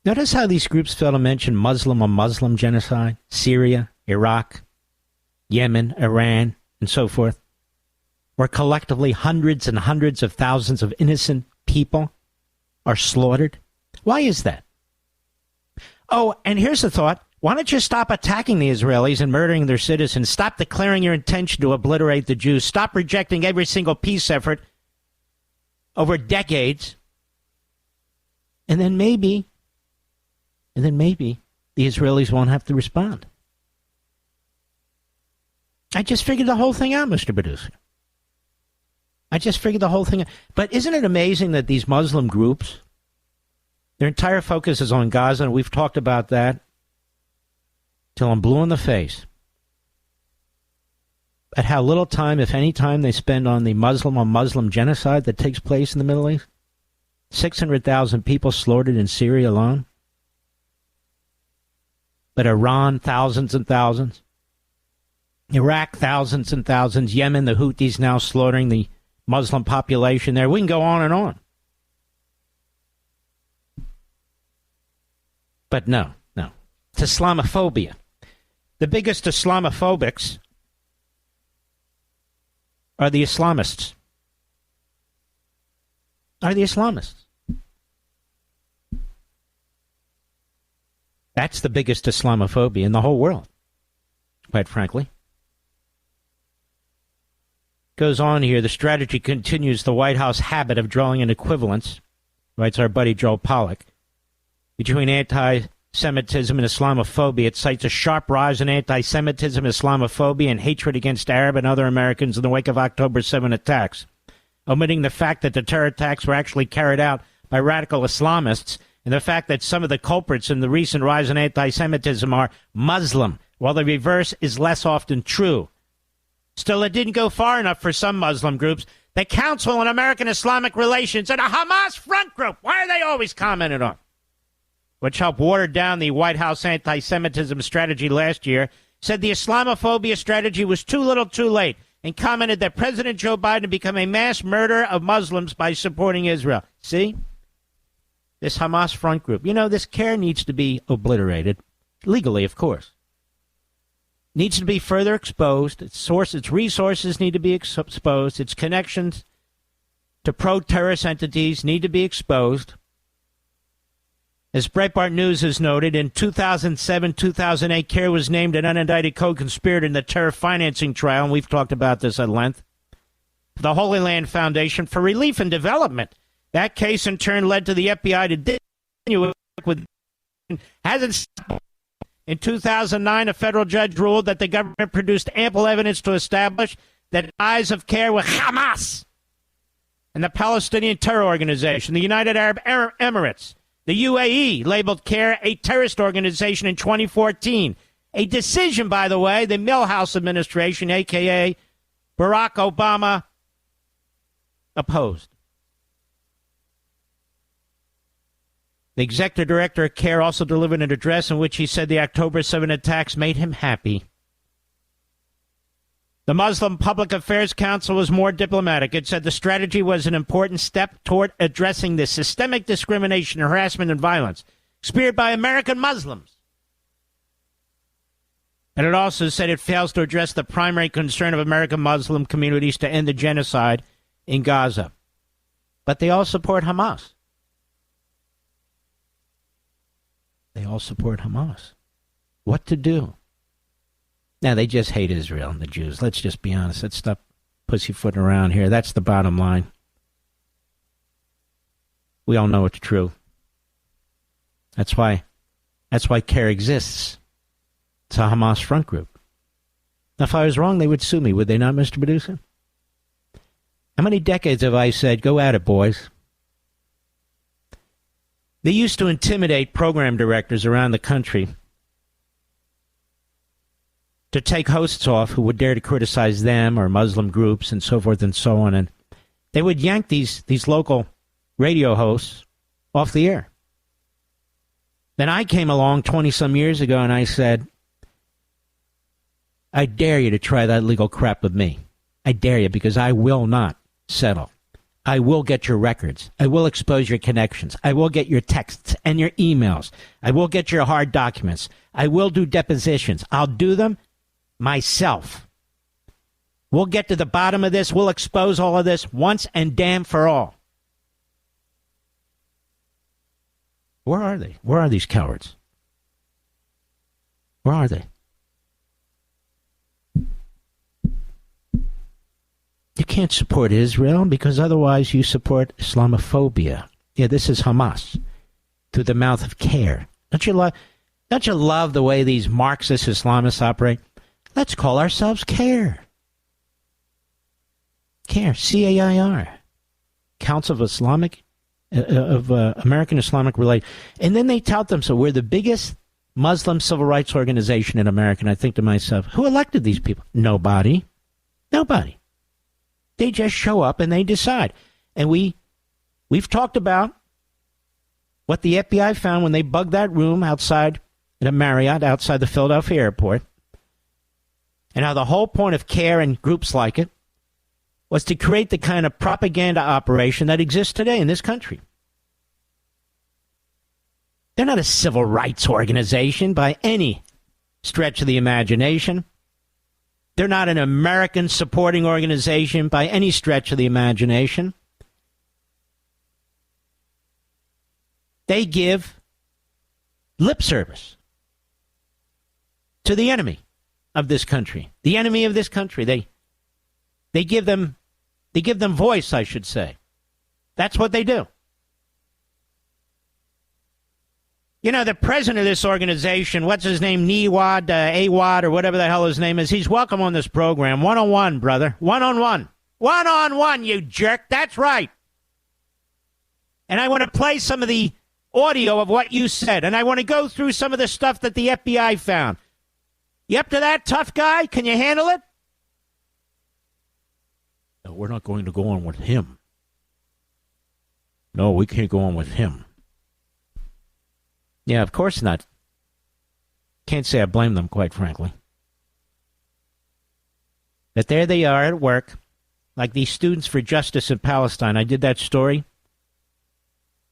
Notice how these groups fail to mention Muslim on Muslim genocide, Syria, Iraq, Yemen, Iran, and so forth, where collectively hundreds and hundreds of thousands of innocent people are slaughtered. Why is that? Oh, and here's the thought. Why don't you stop attacking the Israelis and murdering their citizens? Stop declaring your intention to obliterate the Jews. Stop rejecting every single peace effort over decades. And then maybe the Israelis won't have to respond. I just figured the whole thing out, Mr. Producer. I just figured the whole thing out. But isn't it amazing that these Muslim groups, their entire focus is on Gaza, and we've talked about that till I'm blue in the face, at how little time, if any time, they spend on the Muslim on Muslim genocide that takes place in the Middle East? 600,000 people slaughtered in Syria alone. But Iran, thousands and thousands. Iraq, thousands and thousands. Yemen, the Houthis now slaughtering the Muslim population there. We can go on and on. But no. It's Islamophobia. The biggest Islamophobics are the Islamists. That's the biggest Islamophobia in the whole world, quite frankly. Goes on here, the strategy continues the White House habit of drawing an equivalence, writes our buddy Joel Pollack, between anti-Semitism and Islamophobia. It cites a sharp rise in anti-Semitism, Islamophobia, and hatred against Arab and other Americans in the wake of October 7 attacks, omitting the fact that the terror attacks were actually carried out by radical Islamists, and the fact that some of the culprits in the recent rise in anti-Semitism are Muslim, while the reverse is less often true. Still, it didn't go far enough for some Muslim groups. The Council on American Islamic Relations and a Hamas front group, why are they always commented on? Which helped water down the White House anti-Semitism strategy last year, said the Islamophobia strategy was too little too late, and commented that President Joe Biden had become a mass murderer of Muslims by supporting Israel. See? This Hamas front group. You know, this CARE needs to be obliterated. Legally, of course. Needs to be further exposed. Its resources need to be exposed. Its connections to pro-terrorist entities need to be exposed. As Breitbart News has noted, in 2007-2008, CARE was named an unindicted co-conspirator in the terror financing trial, and we've talked about this at length. The Holy Land Foundation for Relief and Development. That case, in turn, led to the FBI to continue with hasn't stopped. In 2009, a federal judge ruled that the government produced ample evidence to establish that ties of CARE with Hamas and the Palestinian terror organization, the United Arab Emirates. The UAE labeled CARE a terrorist organization in 2014. A decision, by the way, the Milhouse administration, a.k.a. Barack Obama, opposed. The executive director of CARE also delivered an address in which he said the October 7 attacks made him happy. The Muslim Public Affairs Council was more diplomatic. It said the strategy was an important step toward addressing the systemic discrimination, harassment, and violence experienced by American Muslims. And it also said it fails to address the primary concern of American Muslim communities to end the genocide in Gaza. But they all support Hamas. They all support Hamas. What to do? Now, they just hate Israel and the Jews. Let's just be honest. Let's stop pussyfooting around here. That's the bottom line. We all know it's true. That's why CARE exists. It's a Hamas front group. Now, if I was wrong, they would sue me, would they not, Mr. Producer? How many decades have I said, go at it, boys? They used to intimidate program directors around the country to take hosts off who would dare to criticize them or Muslim groups and so forth and so on. And they would yank these local radio hosts off the air. Then I came along 20-some years ago and I said, I dare you to try that legal crap with me. I dare you, because I will not settle. I will get your records. I will expose your connections. I will get your texts and your emails. I will get your hard documents. I will do depositions. I'll do them myself. We'll get to the bottom of this. We'll expose all of this once and damn for all. Where are they? Where are these cowards? Where are they? You can't support Israel because otherwise you support Islamophobia. Yeah, this is Hamas through the mouth of CARE. Don't you love the way these Marxist Islamists operate? Let's call ourselves CARE. CARE, C-A-I-R, Council of American Islamic Relations. And then they tout themselves, we're the biggest Muslim civil rights organization in America. And I think to myself, who elected these people? Nobody. Nobody. They just show up and they decide. And we've talked about what the FBI found when they bugged that room outside at a Marriott outside the Philadelphia airport. And how the whole point of CARE and groups like it was to create the kind of propaganda operation that exists today in this country. They're not a civil rights organization by any stretch of the imagination. They're not an American supporting organization by any stretch of the imagination. They give lip service to the enemy of this country. The enemy of this country. They give them voice, I should say. That's what they do. You know, the president of this organization, what's his name, Nawad, Awad, or whatever the hell his name is, he's welcome on this program. One-on-one, brother. One-on-one. One-on-one, you jerk. That's right. And I want to play some of the audio of what you said, and I want to go through some of the stuff that the FBI found. You up to that, tough guy? Can you handle it? No, we're not going to go on with him. No, we can't go on with him. Yeah, of course not. Can't say I blame them, quite frankly. But there they are at work, like these students for justice in Palestine. I did that story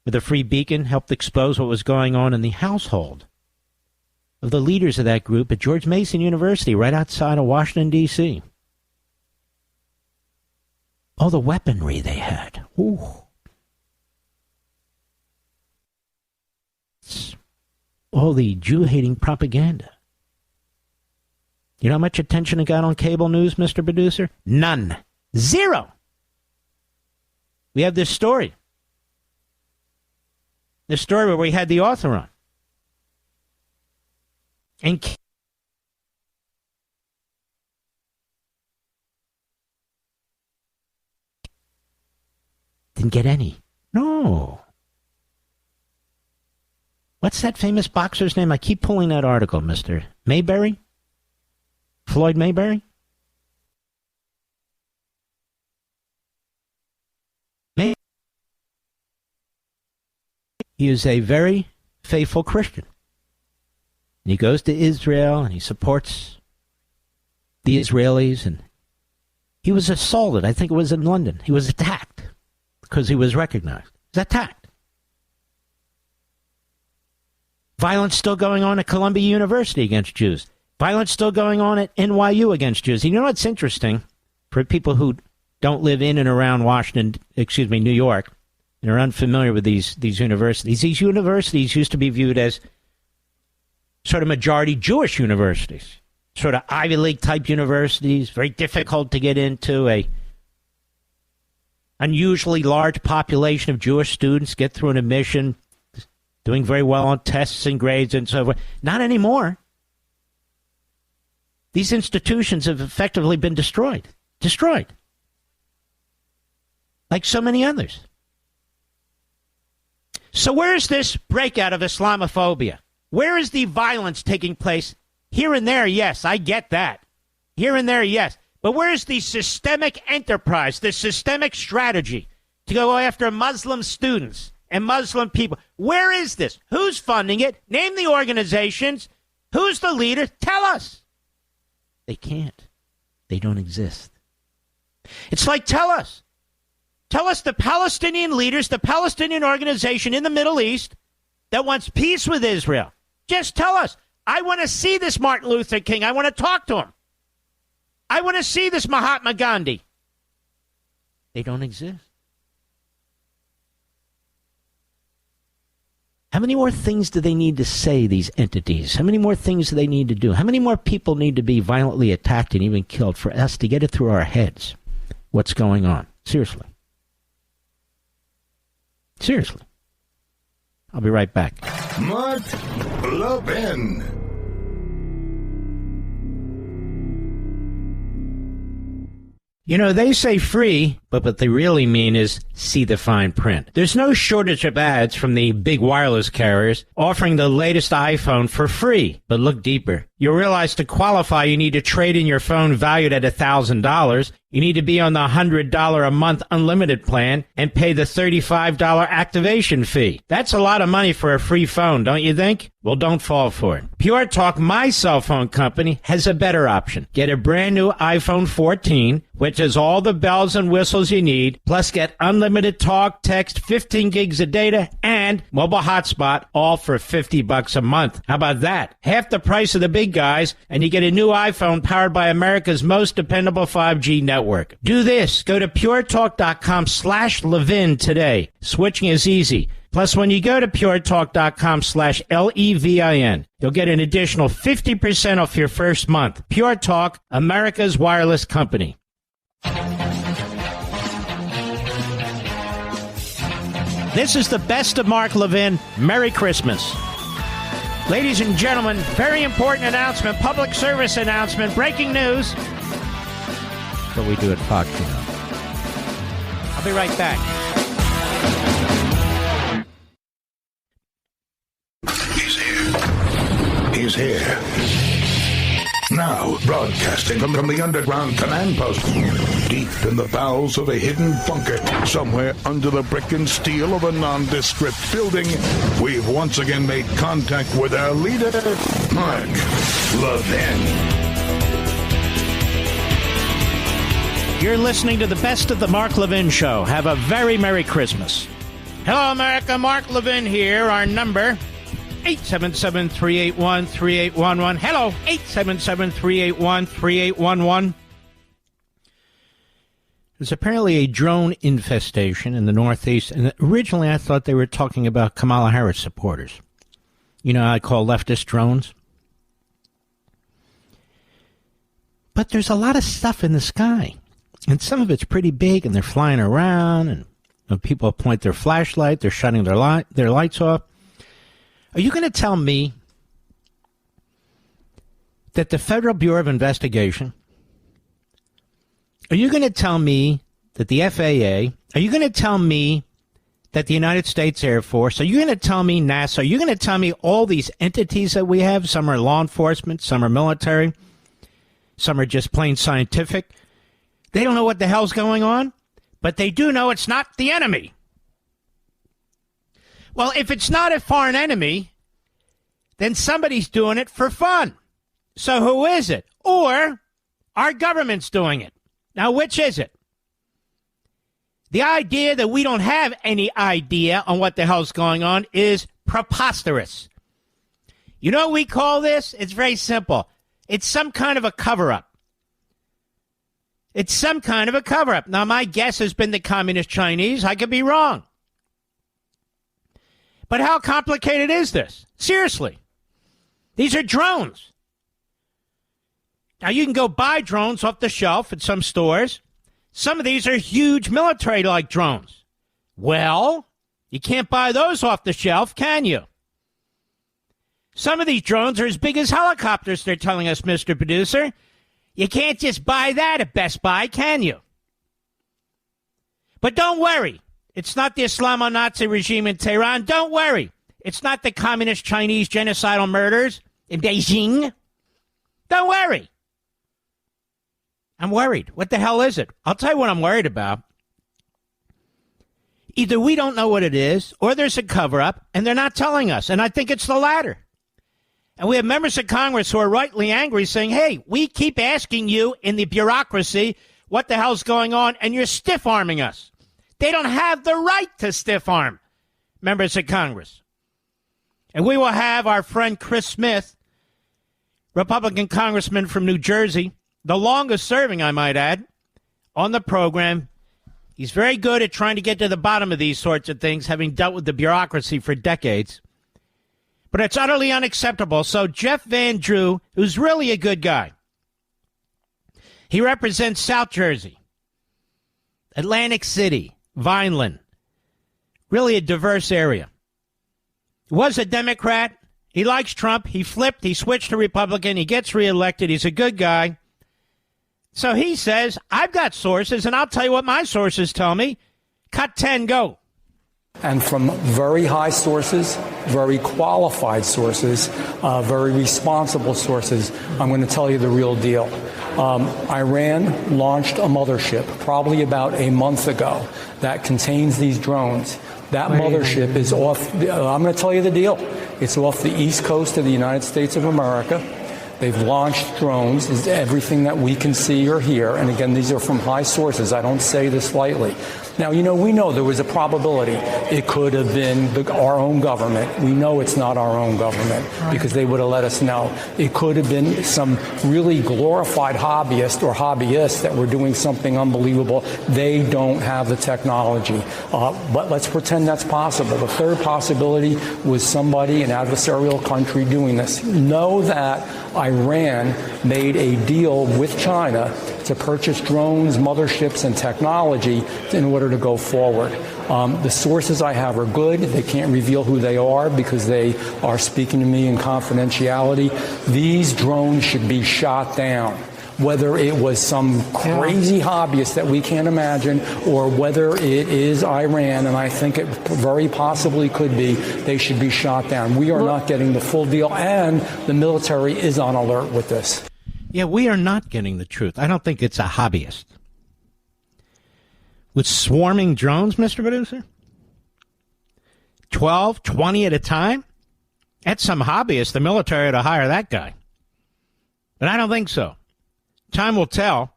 with a free beacon, helped expose what was going on in the household of the leaders of that group at George Mason University, right outside of Washington, D.C. Oh, the weaponry they had. Ooh. All the Jew-hating propaganda. You know how much attention it got on cable news, Mr. Producer? None. Zero. We have this story. This story where we had the author on. And didn't get any. No. What's that famous boxer's name? I keep pulling that article, Mr. Mayberry? Floyd Mayberry? He is a very faithful Christian. And he goes to Israel and he supports the Israelis. And he was assaulted. I think it was in London. He was attacked because he was recognized. He was attacked. Violence still going on at Columbia University against Jews. Violence still going on at NYU against Jews. You know what's interesting for people who don't live in and around New York, and are unfamiliar with these universities. These universities used to be viewed as sort of majority Jewish universities, sort of Ivy League type universities, very difficult to get into. A unusually large population of Jewish students get through an admission, doing very well on tests and grades and so forth. Not anymore. These institutions have effectively been destroyed. Destroyed. Like so many others. So where is this breakout of Islamophobia? Where is the violence taking place? Here and there, yes, I get that. Here and there, yes. But where is the systemic enterprise, the systemic strategy to go after Muslim students and Muslim people? Where is this? Who's funding it? Name the organizations. Who's the leader? Tell us. They can't. They don't exist. It's like, tell us. Tell us the Palestinian leaders, the Palestinian organization in the Middle East that wants peace with Israel. Just tell us. I want to see this Martin Luther King. I want to talk to him. I want to see this Mahatma Gandhi. They don't exist. How many more things do they need to say, these entities? How many more things do they need to do? How many more people need to be violently attacked and even killed for us to get it through our heads? What's going on? Seriously. Seriously. I'll be right back. Mark Levin. You know, they say free, but what they really mean is see the fine print. There's no shortage of ads from the big wireless carriers offering the latest iPhone for free. But look deeper. You'll realize to qualify, you need to trade in your phone valued at $1,000. You need to be on the $100 a month unlimited plan and pay the $35 activation fee. That's a lot of money for a free phone, don't you think? Well, don't fall for it. Pure Talk, my cell phone company, has a better option. Get a brand new iPhone 14, which has all the bells and whistles you need, plus get unlimited talk, text, 15 gigs of data, and mobile hotspot, all for $50 a month. How about that? Half the price of the big guys, and you get a new iPhone powered by America's most dependable 5G network. Do this. Go to puretalk.com/Levin today. Switching is easy. Plus, when you go to puretalk.com/LEVIN, you'll get an additional 50% off your first month. Pure Talk, America's wireless company. This is the best of Mark Levin. Merry Christmas. Ladies and gentlemen, very important announcement, public service announcement, breaking news. That's what we do at Fox, you know. I'll be right back. He's here. Now, broadcasting from the underground command post, deep in the bowels of a hidden bunker, somewhere under the brick and steel of a nondescript building, we've once again made contact with our leader, Mark Levin. You're listening to the best of the Mark Levin Show. Have a very Merry Christmas. Hello, America. Mark Levin here. Our number, 877-381-3811. Hello, 877-381-3811. There's apparently a drone infestation in the Northeast, and originally I thought they were talking about Kamala Harris supporters. You know, I call leftist drones. But there's a lot of stuff in the sky, and some of it's pretty big, and they're flying around, and when people point their flashlight, they're shutting their lights off. Are you going to tell me that the Federal Bureau of Investigation, are you going to tell me that the FAA, are you going to tell me that the United States Air Force, are you going to tell me NASA, are you going to tell me all these entities that we have, some are law enforcement, some are military, some are just plain scientific, they don't know what the hell's going on, but they do know it's not the enemy. Well, if it's not a foreign enemy, then somebody's doing it for fun. So who is it? Or our government's doing it. Now, which is it? The idea that we don't have any idea on what the hell's going on is preposterous. You know what we call this? It's very simple. It's some kind of a cover-up. It's some kind of a cover-up. Now, my guess has been the Communist Chinese. I could be wrong. But how complicated is this? Seriously. These are drones. Now, you can go buy drones off the shelf at some stores. Some of these are huge military-like drones. Well, you can't buy those off the shelf, can you? Some of these drones are as big as helicopters, they're telling us, Mr. Producer. You can't just buy that at Best Buy, can you? But don't worry. It's not the Islamo-Nazi regime in Tehran. Don't worry. It's not the Communist Chinese genocidal murders in Beijing. Don't worry. I'm worried. What the hell is it? I'll tell you what I'm worried about. Either we don't know what it is, or there's a cover-up, and they're not telling us. And I think it's the latter. And we have members of Congress who are rightly angry saying, hey, we keep asking you in the bureaucracy what the hell's going on, and you're stiff-arming us. They don't have the right to stiff-arm members of Congress. And we will have our friend Chris Smith, Republican congressman from New Jersey, the longest serving, I might add, on the program. He's very good at trying to get to the bottom of these sorts of things, having dealt with the bureaucracy for decades. But it's utterly unacceptable. So Jeff Van Drew, who's really a good guy, he represents South Jersey, Atlantic City, Vineland, really a diverse area. Was a Democrat. He likes Trump. He flipped. He switched to Republican. He gets reelected. He's a good guy. So he says, I've got sources, and I'll tell you what my sources tell me. Cut 10, go. And from very high sources, very qualified sources, very responsible sources, I'm going to tell you the real deal. Iran launched a mothership probably about a month ago that contains these drones. That mothership is off, I'm going to tell you the deal. It's off the east coast of the United States of America. They've launched drones, is everything that we can see or hear. And again, these are from high sources. I don't say this lightly. Now, we know there was a probability it could have been our own government. We know it's not our own government because they would have let us know. It could have been some really glorified hobbyists that were doing something unbelievable. They don't have the technology. But let's pretend that's possible. The third possibility was somebody, an adversarial country, doing this. Know that Iran made a deal with China to purchase drones, motherships, and technology in order to go forward. The sources I have are good. They can't reveal who they are because they are speaking to me in confidentiality. These drones should be shot down. Whether it was some crazy hobbyist that we can't imagine or whether it is Iran, and I think it very possibly could be, they should be shot down. We are not getting the full deal, and the military is on alert with this. Yeah, we are not getting the truth. I don't think it's a hobbyist. With swarming drones, Mr. Producer? 12, 20 at a time? That's some hobbyist. The military ought to hire that guy. But I don't think so. Time will tell.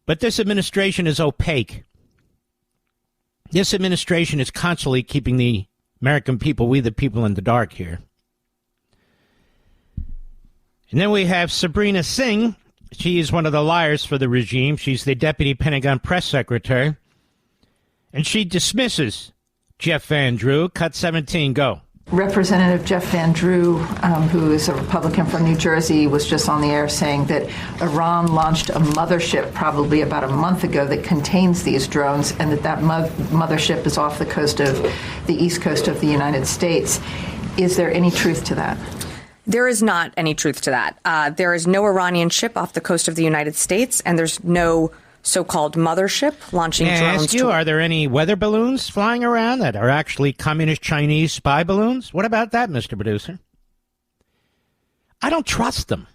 But this administration is opaque. This administration is constantly keeping the American people, we the people, in the dark here. And then we have Sabrina Singh. She is one of the liars for the regime. She's the deputy Pentagon press secretary. And she dismisses Jeff Van Drew. Cut 17, go. Representative Jeff Van Drew, who is a Republican from New Jersey, was just on the air saying that Iran launched a mothership probably about a month ago that contains these drones, and that mothership is off the east coast of the United States. Is there any truth to that? There is not any truth to that. There is no Iranian ship off the coast of the United States, and there's no so-called mothership launching drones. May I ask you, are there any weather balloons flying around that are actually communist Chinese spy balloons? What about that, Mr. Producer? I don't trust them.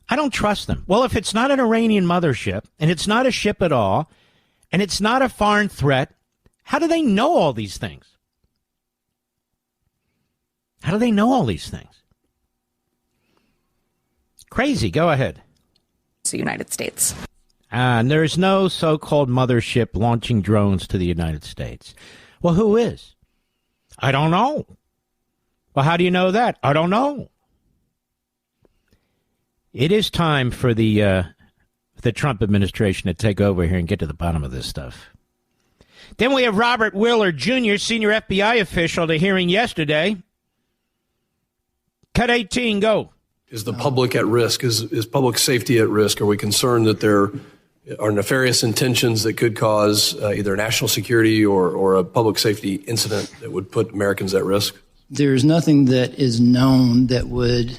I don't trust them. Well, if it's not an Iranian mothership, and it's not a ship at all, and it's not a foreign threat, how do they know all these things? How do they know all these things? Crazy. Go ahead. It's the United States. And there is no so-called mothership launching drones to the United States. Well, who is? I don't know. Well, how do you know that? I don't know. It is time for the Trump administration to take over here and get to the bottom of this stuff. Then we have Robert Willer Jr., senior FBI official, at a hearing yesterday. Cut 18, go. Is the public at risk? Is public safety at risk? Are we concerned that there are nefarious intentions that could cause either national security or a public safety incident that would put Americans at risk? There's nothing that is known that would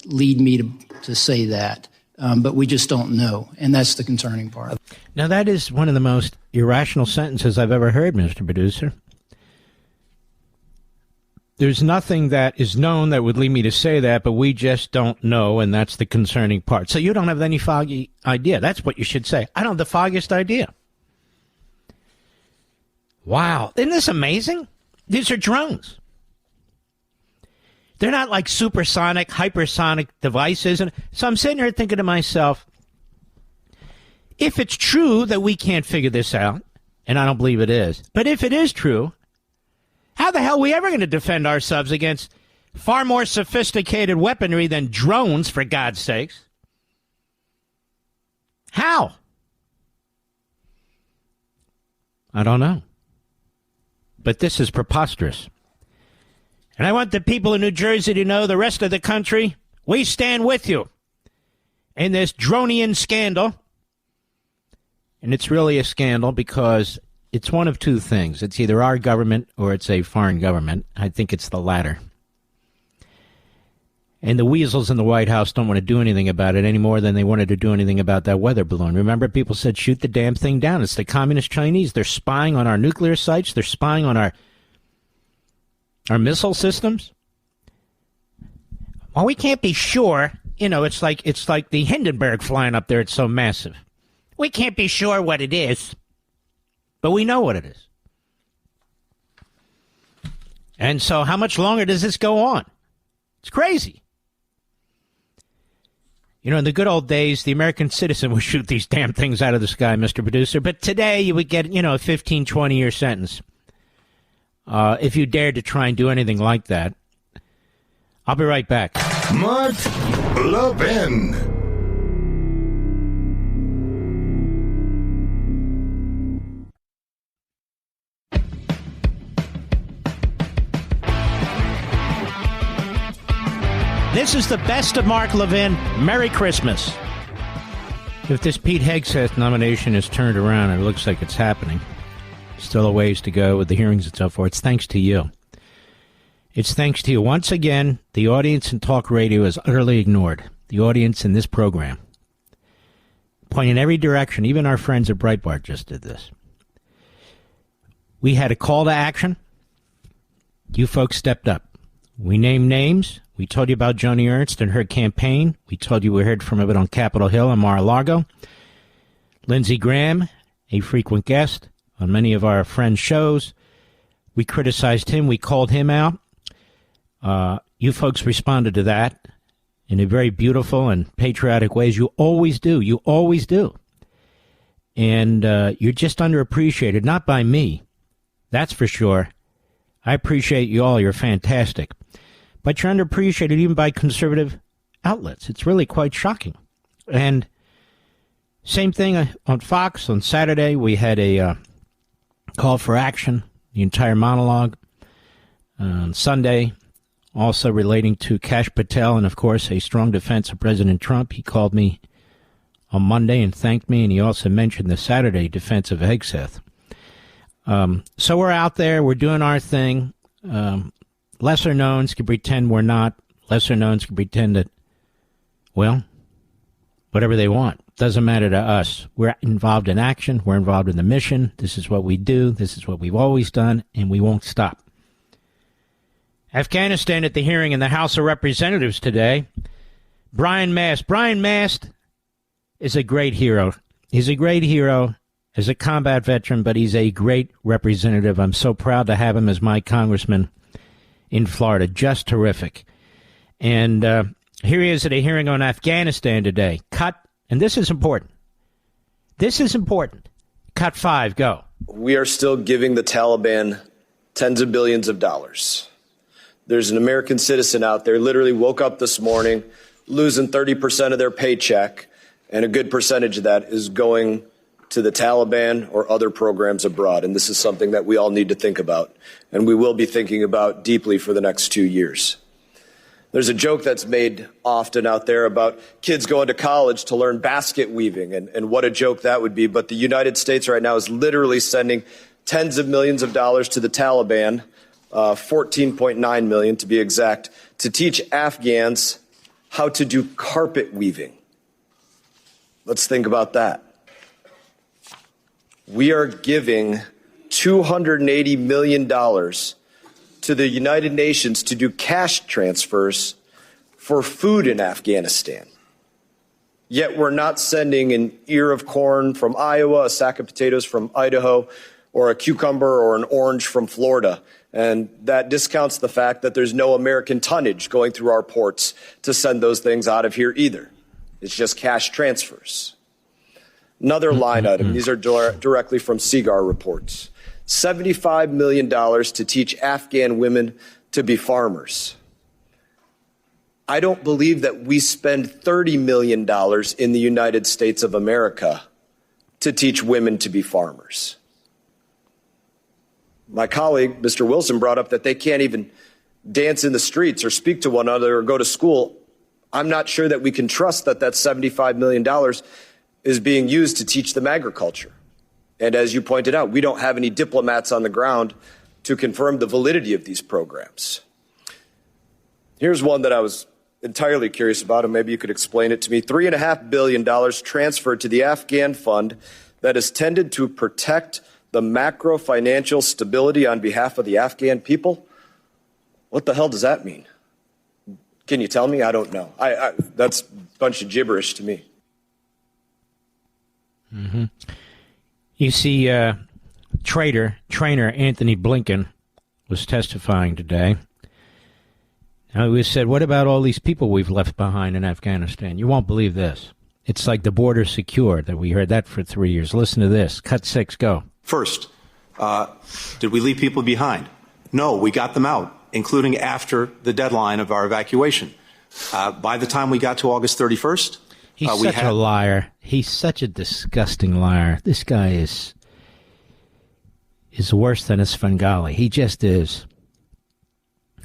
lead me to say that, but we just don't know, and that's the concerning part. Now, that is one of the most irrational sentences I've ever heard, Mr. Producer. There's nothing that is known that would lead me to say that, but we just don't know, and that's the concerning part. So you don't have any foggy idea. That's what you should say. I don't have the foggiest idea. Wow. Isn't this amazing? These are drones. They're not like supersonic, hypersonic devices. And so I'm sitting here thinking to myself, if it's true that we can't figure this out, and I don't believe it is, but if it is true, how the hell are we ever going to defend ourselves against far more sophisticated weaponry than drones, for God's sakes? How? I don't know. But this is preposterous. And I want the people in New Jersey to know, the rest of the country, we stand with you in this dronian scandal. And it's really a scandal because it's one of two things. It's either our government or it's a foreign government. I think it's the latter. And the weasels in the White House don't want to do anything about it any more than they wanted to do anything about that weather balloon. Remember, people said, shoot the damn thing down. It's the communist Chinese. They're spying on our nuclear sites. They're spying on our missile systems. Well, we can't be sure. You know, it's like the Hindenburg flying up there. It's so massive. We can't be sure what it is, but we know what it is. And so how much longer does this go on? It's crazy. You know, in the good old days, the American citizen would shoot these damn things out of the sky, Mr. Producer. But today you would get, a 15, 20-year sentence if you dared to try and do anything like that. I'll be right back. Mark Levin. This is the best of Mark Levin. Merry Christmas. If this Pete Hegseth nomination is turned around, and it looks like it's happening, still a ways to go with the hearings and so forth, it's thanks to you. It's thanks to you. Once again, the audience in talk radio is utterly ignored. The audience in this program. Point in every direction. Even our friends at Breitbart just did this. We had a call to action. You folks stepped up. We named names. We told you about Joni Ernst and her campaign. We told you we heard from it on Capitol Hill and Mar-a-Lago. Lindsey Graham, a frequent guest on many of our friends' shows. We criticized him. We called him out. You folks responded to that in a very beautiful and patriotic ways. You always do. You always do. And you're just underappreciated, not by me. That's for sure. I appreciate you all. You're fantastic. But you're underappreciated even by conservative outlets. It's really quite shocking. And same thing on Fox. On Saturday, we had a call for action, the entire monologue. On Sunday, also relating to Kash Patel and, of course, a strong defense of President Trump. He called me on Monday and thanked me, and he also mentioned the Saturday defense of Hegseth. So we're out there. We're doing our thing. Lesser knowns can pretend we're not. Lesser knowns can pretend that, well, whatever they want. Doesn't matter to us. We're involved in action. We're involved in the mission. This is what we do. This is what we've always done, and we won't stop. Afghanistan at the hearing in the House of Representatives today. Brian Mast. Brian Mast is a great hero. He's a great hero as a combat veteran, but he's a great representative. I'm so proud to have him as my congressman in Florida. Just terrific. And here he is at a hearing on Afghanistan today. Cut, and this is important. This is important. Cut 5, go. We are still giving the Taliban tens of billions of dollars. There's an American citizen out there literally woke up this morning losing 30% of their paycheck, and a good percentage of that is going to the Taliban or other programs abroad. And this is something that we all need to think about, and we will be thinking about deeply for the next 2 years. There's a joke that's made often out there about kids going to college to learn basket weaving, and what a joke that would be. But the United States right now is literally sending tens of millions of dollars to the Taliban, 14.9 million to be exact, to teach Afghans how to do carpet weaving. Let's think about that. We are giving $280 million to the United Nations to do cash transfers for food in Afghanistan. Yet we're not sending an ear of corn from Iowa, a sack of potatoes from Idaho, or a cucumber or an orange from Florida. And that discounts the fact that there's no American tonnage going through our ports to send those things out of here either. It's just cash transfers. Another line item, these are directly from CIGAR reports. $75 million to teach Afghan women to be farmers. I don't believe that we spend $30 million in the United States of America to teach women to be farmers. My colleague, Mr. Wilson, brought up that they can't even dance in the streets or speak to one another or go to school. I'm not sure that we can trust that that $75 million is being used to teach them agriculture. And as you pointed out, we don't have any diplomats on the ground to confirm the validity of these programs. Here's one that I was entirely curious about, and maybe you could explain it to me. $3.5 billion transferred to the Afghan fund that is tended to protect the macro financial stability on behalf of the Afghan people. What the hell does that mean? Can you tell me? I don't know. That's a bunch of gibberish to me. Mm-hmm. You see, trainer Antony Blinken was testifying today. Now, we said, what about all these people we've left behind in Afghanistan? You won't believe this. It's like the border secured, that we heard that for 3 years. Listen to this. Cut 6, go. First, did we leave people behind? No, we got them out, including after the deadline of our evacuation. By the time we got to August 31st, he's such a liar. He's such a disgusting liar. This guy is worse than a Svengali. He just is.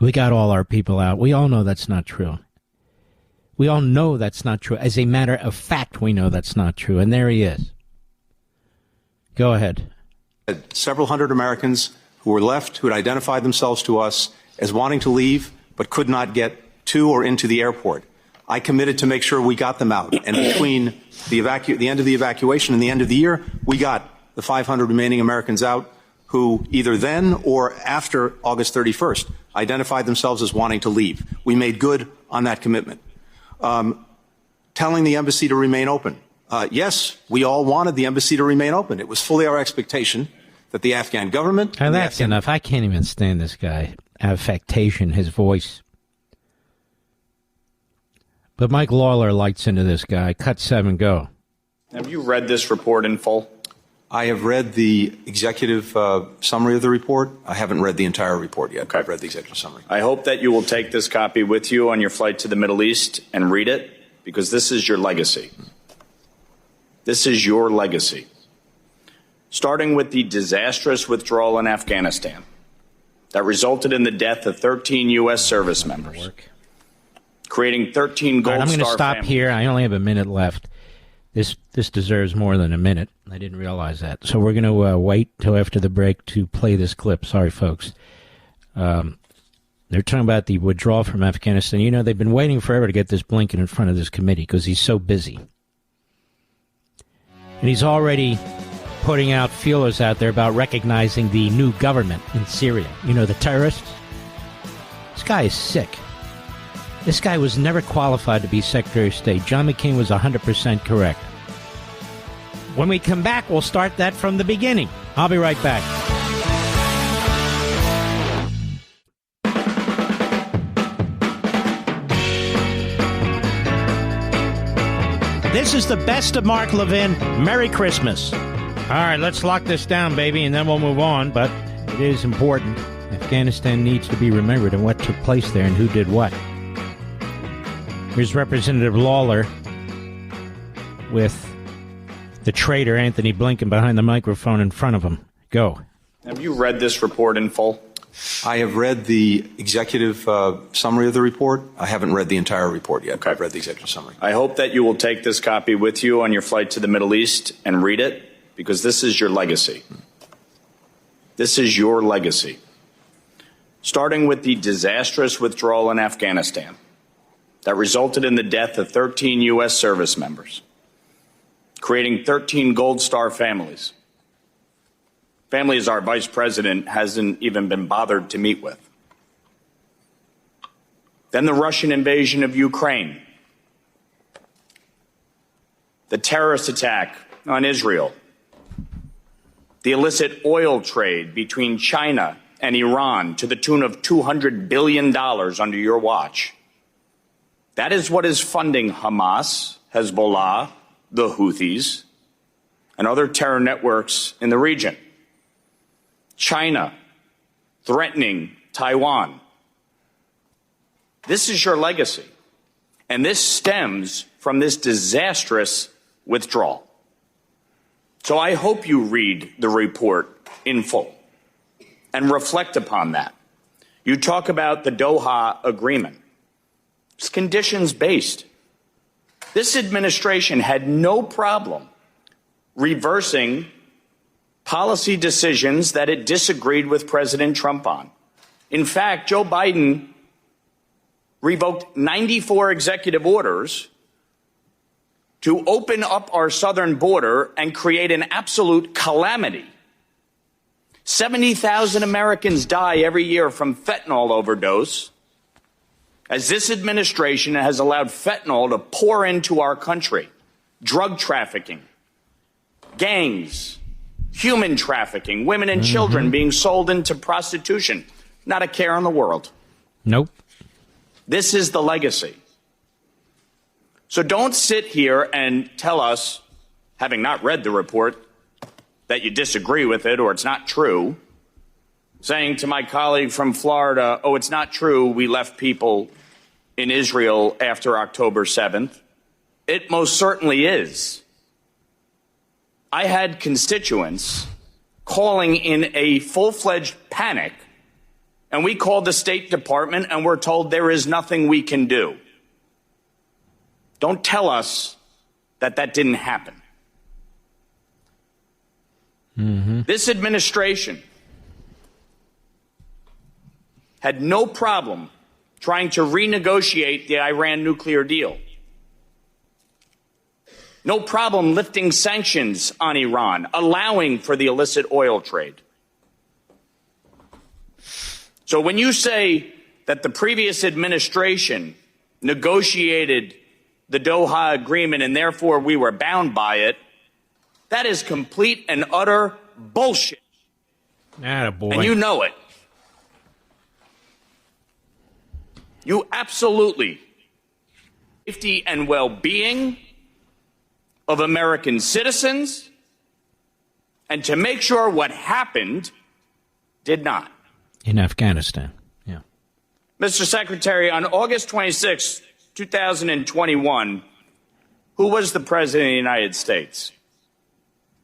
We got all our people out. We all know that's not true. We all know that's not true. As a matter of fact, we know that's not true. And there he is. Go ahead. Several hundred Americans who were left, who had identified themselves to us as wanting to leave, but could not get to or into the airport. I committed to make sure we got them out. And between the end of the evacuation and the end of the year, we got the 500 remaining Americans out who either then or after August 31st identified themselves as wanting to leave. We made good on that commitment. Telling the embassy to remain open. Yes, we all wanted the embassy to remain open. It was fully our expectation that the Afghan government... And that's enough. I can't even stand this guy. Affectation, his voice. But Mike Lawler lights into this guy. Cut 7, go. Have you read this report in full? I have read the executive summary of the report. I haven't read the entire report yet. Okay. I've read the executive summary. I hope that you will take this copy with you on your flight to the Middle East and read it, because this is your legacy. This is your legacy. Starting with the disastrous withdrawal in Afghanistan that resulted in the death of 13 U.S. service members, creating 13 Gold Star families. I'm going to stop here. I only have a minute left. This deserves more than a minute. I didn't realize that. So we're going to wait till after the break to play this clip. Sorry, folks. They're talking about the withdrawal from Afghanistan. You know, they've been waiting forever to get this Blinken in front of this committee because he's so busy. And he's already putting out feelers out there about recognizing the new government in Syria. You know, the terrorists. This guy is sick. This guy was never qualified to be Secretary of State. John McCain was 100% correct. When we come back, we'll start that from the beginning. I'll be right back. This is the best of Mark Levin. Merry Christmas. All right, let's lock this down, baby, and then we'll move on. But it is important. Afghanistan needs to be remembered and what took place there and who did what. Here's Representative Lawler with the traitor Antony Blinken behind the microphone in front of him. Go. Have you read this report in full? I have read the executive summary of the report. I haven't read the entire report yet. Okay. I've read the executive summary. I hope that you will take this copy with you on your flight to the Middle East and read it, because this is your legacy. This is your legacy. Starting with the disastrous withdrawal in Afghanistan that resulted in the death of 13 U.S. service members, creating 13 Gold Star families. Families our vice president hasn't even been bothered to meet with. Then the Russian invasion of Ukraine, the terrorist attack on Israel, the illicit oil trade between China and Iran to the tune of $200 billion under your watch. That is what is funding Hamas, Hezbollah, the Houthis, and other terror networks in the region. China threatening Taiwan. This is your legacy, and this stems from this disastrous withdrawal. So I hope you read the report in full and reflect upon that. You talk about the Doha Agreement. It's conditions-based. This administration had no problem reversing policy decisions that it disagreed with President Trump on. In fact, Joe Biden revoked 94 executive orders to open up our southern border and create an absolute calamity. 70,000 Americans die every year from fentanyl overdose, as this administration has allowed fentanyl to pour into our country. Drug trafficking, gangs, human trafficking, women and children being sold into prostitution. Not a care in the world. Nope. This is the legacy. So don't sit here and tell us, having not read the report, that you disagree with it or it's not true. Saying to my colleague from Florida, oh, it's not true, we left people in Israel after October 7th. It most certainly is. I had constituents calling in a full-fledged panic, and we called the State Department and we're told there is nothing we can do. Don't tell us that that didn't happen. This administration had no problem trying to renegotiate the Iran nuclear deal. No problem lifting sanctions on Iran, allowing for the illicit oil trade. So when you say that the previous administration negotiated the Doha Agreement and therefore we were bound by it, that is complete and utter bullshit. Attaboy. And you know it. You absolutely safety and well-being of American citizens and to make sure what happened did not. In Afghanistan, yeah. Mr. Secretary, on August 26, 2021, who was the President of the United States?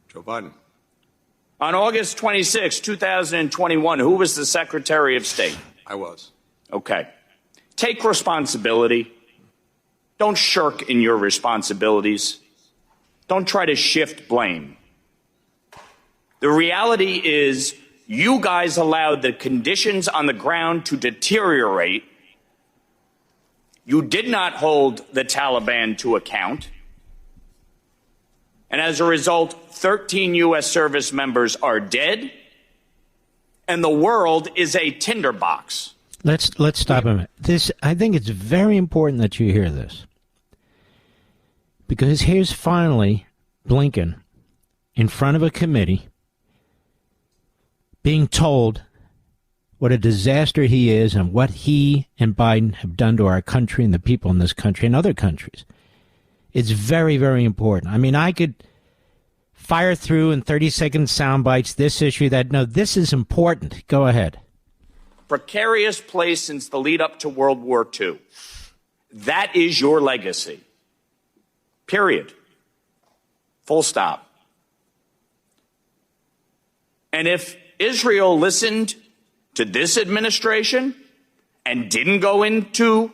Joe Biden. On August 26, 2021, who was the Secretary of State? I was. Okay. Take responsibility. Don't shirk in your responsibilities. Don't try to shift blame. The reality is you guys allowed the conditions on the ground to deteriorate. You did not hold the Taliban to account. And as a result, 13 U.S. service members are dead, and the world is a tinderbox. Let's stop a minute. I think it's very important that you hear this. Because here's finally Blinken in front of a committee being told what a disaster he is and what he and Biden have done to our country and the people in this country and other countries. It's very, very important. I mean, I could fire through in 30-second sound bites this issue, that. No, this is important. Go ahead. Precarious place since the lead up to World War II. That is your legacy. Period. Full stop. And if Israel listened to this administration and didn't go into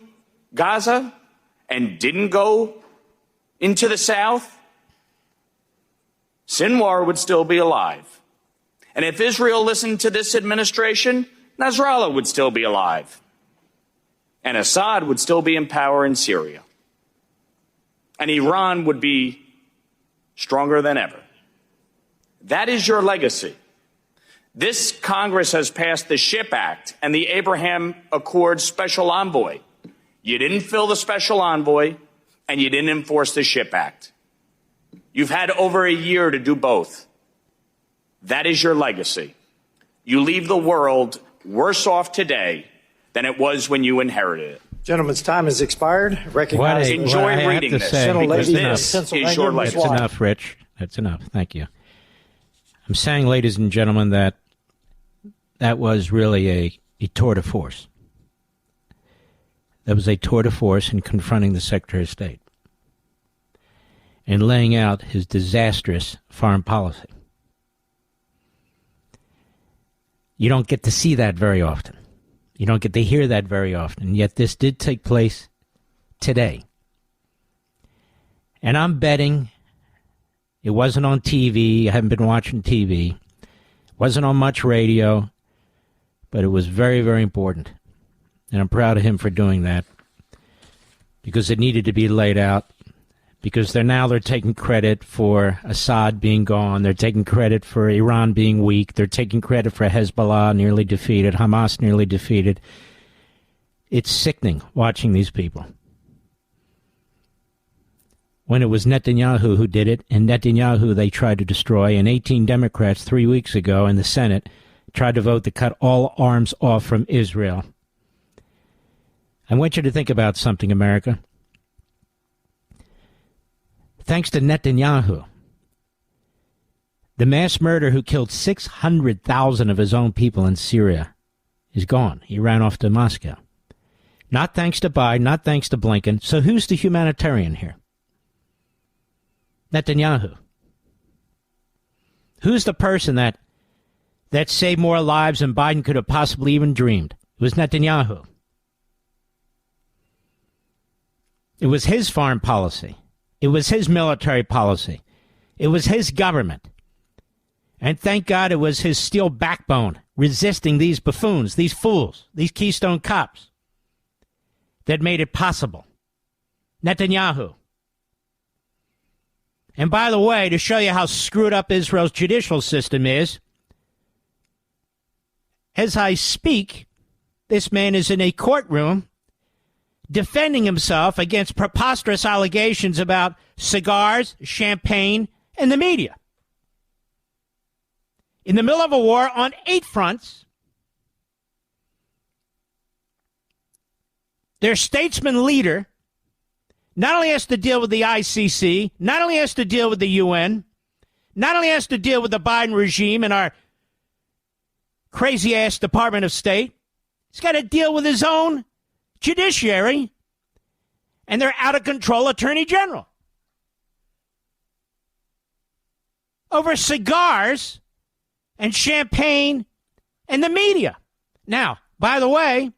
Gaza and didn't go into the South, Sinwar would still be alive. And if Israel listened to this administration, Nasrallah would still be alive. And Assad would still be in power in Syria. And Iran would be stronger than ever. That is your legacy. This Congress has passed the SHIP Act and the Abraham Accord Special Envoy. You didn't fill the Special Envoy, and you didn't enforce the SHIP Act. You've had over a year to do both. That is your legacy. You leave the world worse off today than it was when you inherited it. Gentleman's time has expired. Enjoy reading this, because this is your legacy. That's enough, Rich. That's enough. Thank you. I'm saying, ladies and gentlemen, that was really a tour de force. That was a tour de force in confronting the Secretary of State and laying out his disastrous foreign policy. You don't get to see that very often. You don't get to hear that very often. Yet this did take place today. And I'm betting it wasn't on TV. I haven't been watching TV. It wasn't on much radio. But it was very, very important. And I'm proud of him for doing that. because it needed to be laid out, because they're taking credit for Assad being gone. They're taking credit for Iran being weak. They're taking credit for Hezbollah nearly defeated, Hamas nearly defeated. It's sickening watching these people. When it was Netanyahu who did it, and Netanyahu they tried to destroy, and 18 Democrats 3 weeks ago in the Senate tried to vote to cut all arms off from Israel. I want you to think about something, America. Thanks to Netanyahu, the mass murderer who killed 600,000 of his own people in Syria is gone. He ran off to Moscow. Not thanks to Biden, not thanks to Blinken. So who's the humanitarian here? Netanyahu. Who's the person that saved more lives than Biden could have possibly even dreamed? It was Netanyahu. It was his foreign policy. It was his military policy. It was his government. And thank God it was his steel backbone resisting these buffoons, these fools, these Keystone cops that made it possible. Netanyahu. And by the way, to show you how screwed up Israel's judicial system is, as I speak, this man is in a courtroom defending himself against preposterous allegations about cigars, champagne, and the media. In the middle of a war on 8 fronts, their statesman leader not only has to deal with the ICC, not only has to deal with the UN, not only has to deal with the Biden regime and our crazy-ass Department of State, he's got to deal with his own judiciary and their out-of-control attorney general over cigars and champagne and the media. Now, by the way,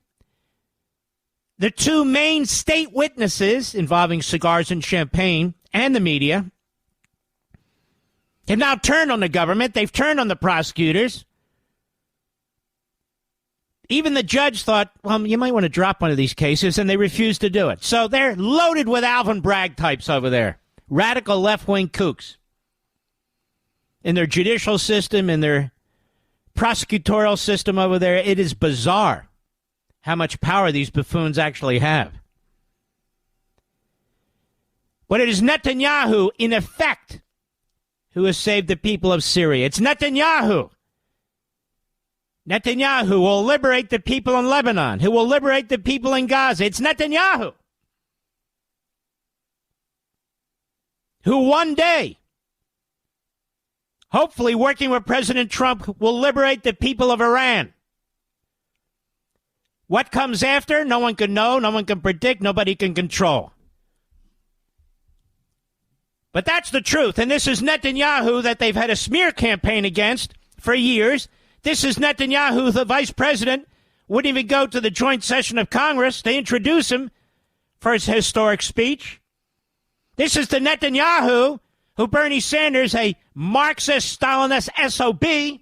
the 2 main state witnesses involving cigars and champagne and the media have now turned on the government. They've turned on the prosecutors. Even the judge thought, well, you might want to drop one of these cases, and they refused to do it. So they're loaded with Alvin Bragg types over there, radical left-wing kooks. In their judicial system, in their prosecutorial system over there, it is bizarre how much power these buffoons actually have. But it is Netanyahu, in effect, who has saved the people of Syria. It's Netanyahu. Netanyahu will liberate the people in Lebanon, who will liberate the people in Gaza. It's Netanyahu who one day, hopefully working with President Trump, will liberate the people of Iran. What comes after? No one can know, no one can predict, nobody can control. But that's the truth, and this is Netanyahu that they've had a smear campaign against for years. This is Netanyahu, the vice president, wouldn't even go to the joint session of Congress to introduce him for his historic speech. This is the Netanyahu who Bernie Sanders, a Marxist, Stalinist SOB,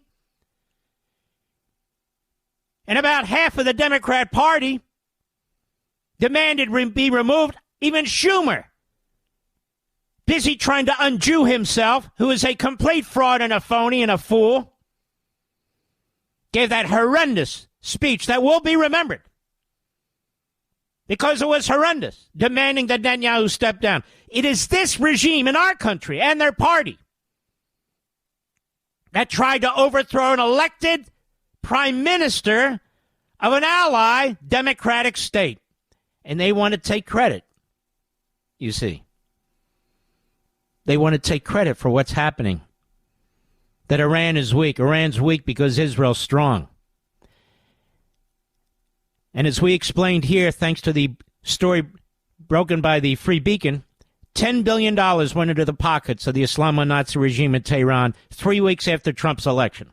and about half of the Democrat Party demanded be removed. Even Schumer, busy trying to un-Jew himself, who is a complete fraud and a phony and a fool, gave that horrendous speech that will be remembered because it was horrendous, demanding that Netanyahu step down. It is this regime in our country and their party that tried to overthrow an elected prime minister of an ally democratic state. And they want to take credit, you see. They want to take credit for what's happening. That Iran is weak. Iran's weak because Israel's strong. And as we explained here, thanks to the story broken by the Free Beacon, $10 billion went into the pockets of the Islamo-Nazi regime in Tehran 3 weeks after Trump's election.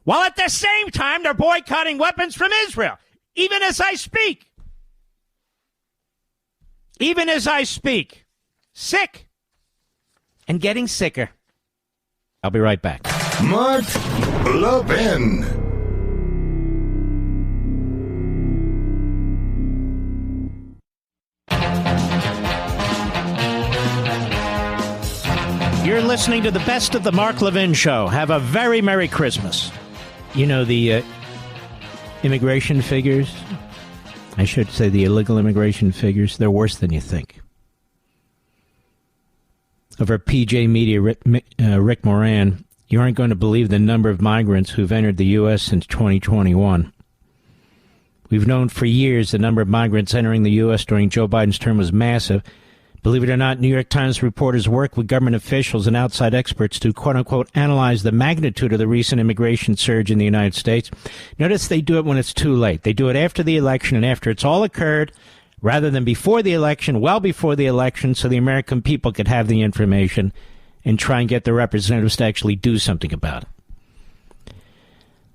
While at the same time, they're boycotting weapons from Israel, even as I speak. Even as I speak. Sick. And getting sicker. I'll be right back. Mark Levin. listening to the best of the Mark Levin Show. Have a very Merry Christmas. You know, the immigration figures, I should say the illegal immigration figures, they're worse than you think. Over PJ Media, Rick Moran, you aren't going to believe the number of migrants who've entered the U.S. since 2021. We've known for years the number of migrants entering the U.S. during Joe Biden's term was massive. Believe it or not, New York Times reporters work with government officials and outside experts to, quote-unquote, analyze the magnitude of the recent immigration surge in the United States. Notice they do it when it's too late. They do it after the election and after it's all occurred, rather than before the election, well before the election, so the American people could have the information and try and get their representatives to actually do something about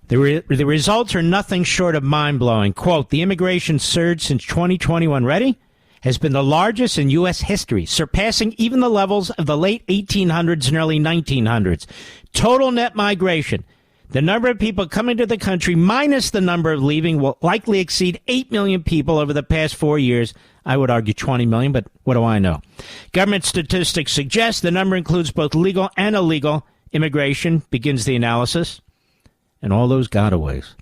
it. The results are nothing short of mind-blowing. Quote, the immigration surge since 2021, ready? Has been the largest in U.S. history, surpassing even the levels of the late 1800s and early 1900s. Total net migration, the number of people coming to the country minus the number of leaving, will likely exceed 8 million people over the past 4 years. I would argue 20 million, but what do I know? Government statistics suggest the number includes both legal and illegal immigration, begins the analysis, and all those gotaways.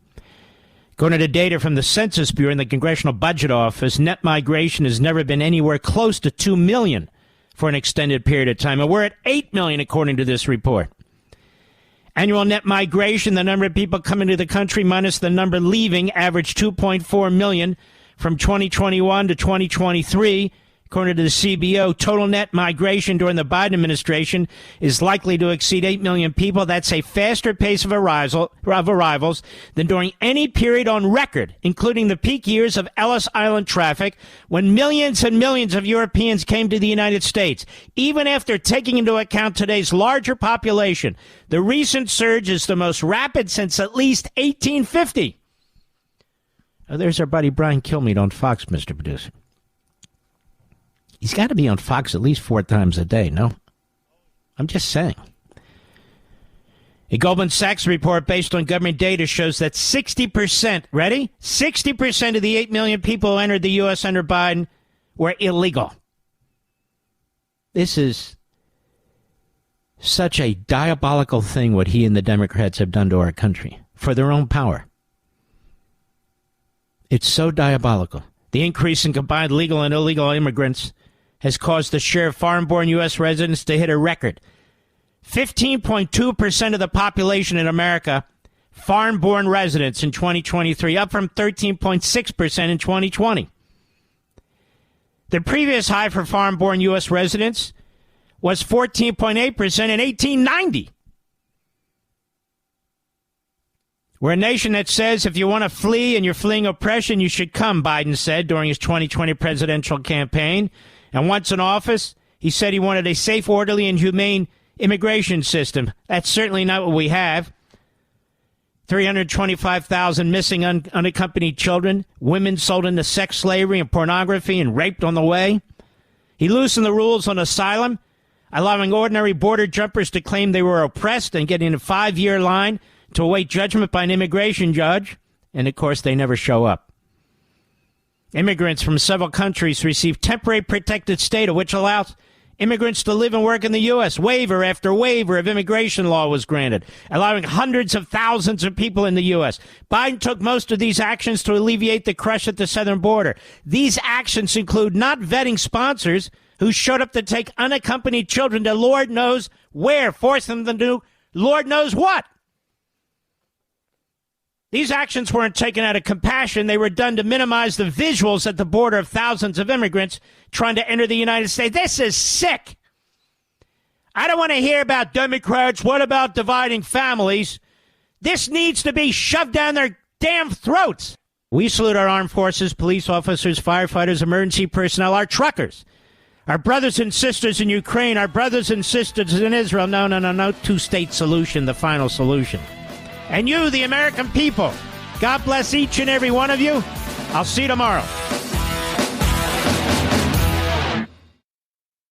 According to data from the Census Bureau and the Congressional Budget Office, net migration has never been anywhere close to 2 million for an extended period of time. And we're at 8 million, according to this report. Annual net migration, the number of people coming to the country minus the number leaving, averaged 2.4 million from 2021 to 2023. According to the CBO, total net migration during the Biden administration is likely to exceed 8 million people. That's a faster pace of arrivals than during any period on record, including the peak years of Ellis Island traffic, when millions and millions of Europeans came to the United States. Even after taking into account today's larger population, the recent surge is the most rapid since at least 1850. Oh, there's our buddy Brian Kilmeade on Fox, Mr. Producer. He's got to be on Fox at least 4 times a day, no? I'm just saying. A Goldman Sachs report based on government data shows that 60%, ready? 60% of the 8 million people who entered the U.S. under Biden were illegal. This is such a diabolical thing, what he and the Democrats have done to our country for their own power. It's so diabolical. The increase in combined legal and illegal immigrants has caused the share of foreign-born U.S. residents to hit a record. 15.2% of the population in America, foreign-born residents in 2023, up from 13.6% in 2020. The previous high for foreign-born U.S. residents was 14.8% in 1890. We're a nation that says if you want to flee and you're fleeing oppression, you should come, Biden said during his 2020 presidential campaign. And once in office, he said he wanted a safe, orderly, and humane immigration system. That's certainly not what we have. 325,000 missing unaccompanied children, women sold into sex slavery and pornography and raped on the way. He loosened the rules on asylum, allowing ordinary border jumpers to claim they were oppressed and get in a 5-year line to await judgment by an immigration judge. And, of course, they never show up. Immigrants from several countries receive temporary protected status, which allows immigrants to live and work in the U.S. Waiver after waiver of immigration law was granted, allowing hundreds of thousands of people in the U.S. Biden took most of these actions to alleviate the crush at the southern border. These actions include not vetting sponsors who showed up to take unaccompanied children to Lord knows where, forcing them to do Lord knows what. These actions weren't taken out of compassion. They were done to minimize the visuals at the border of thousands of immigrants trying to enter the United States. This is sick. I don't want to hear about Democrats. What about dividing families? This needs to be shoved down their damn throats. We salute our armed forces, police officers, firefighters, emergency personnel, our truckers, our brothers and sisters in Ukraine, our brothers and sisters in Israel. No two-state solution, the final solution. And you, the American people, God bless each and every one of you. I'll see you tomorrow.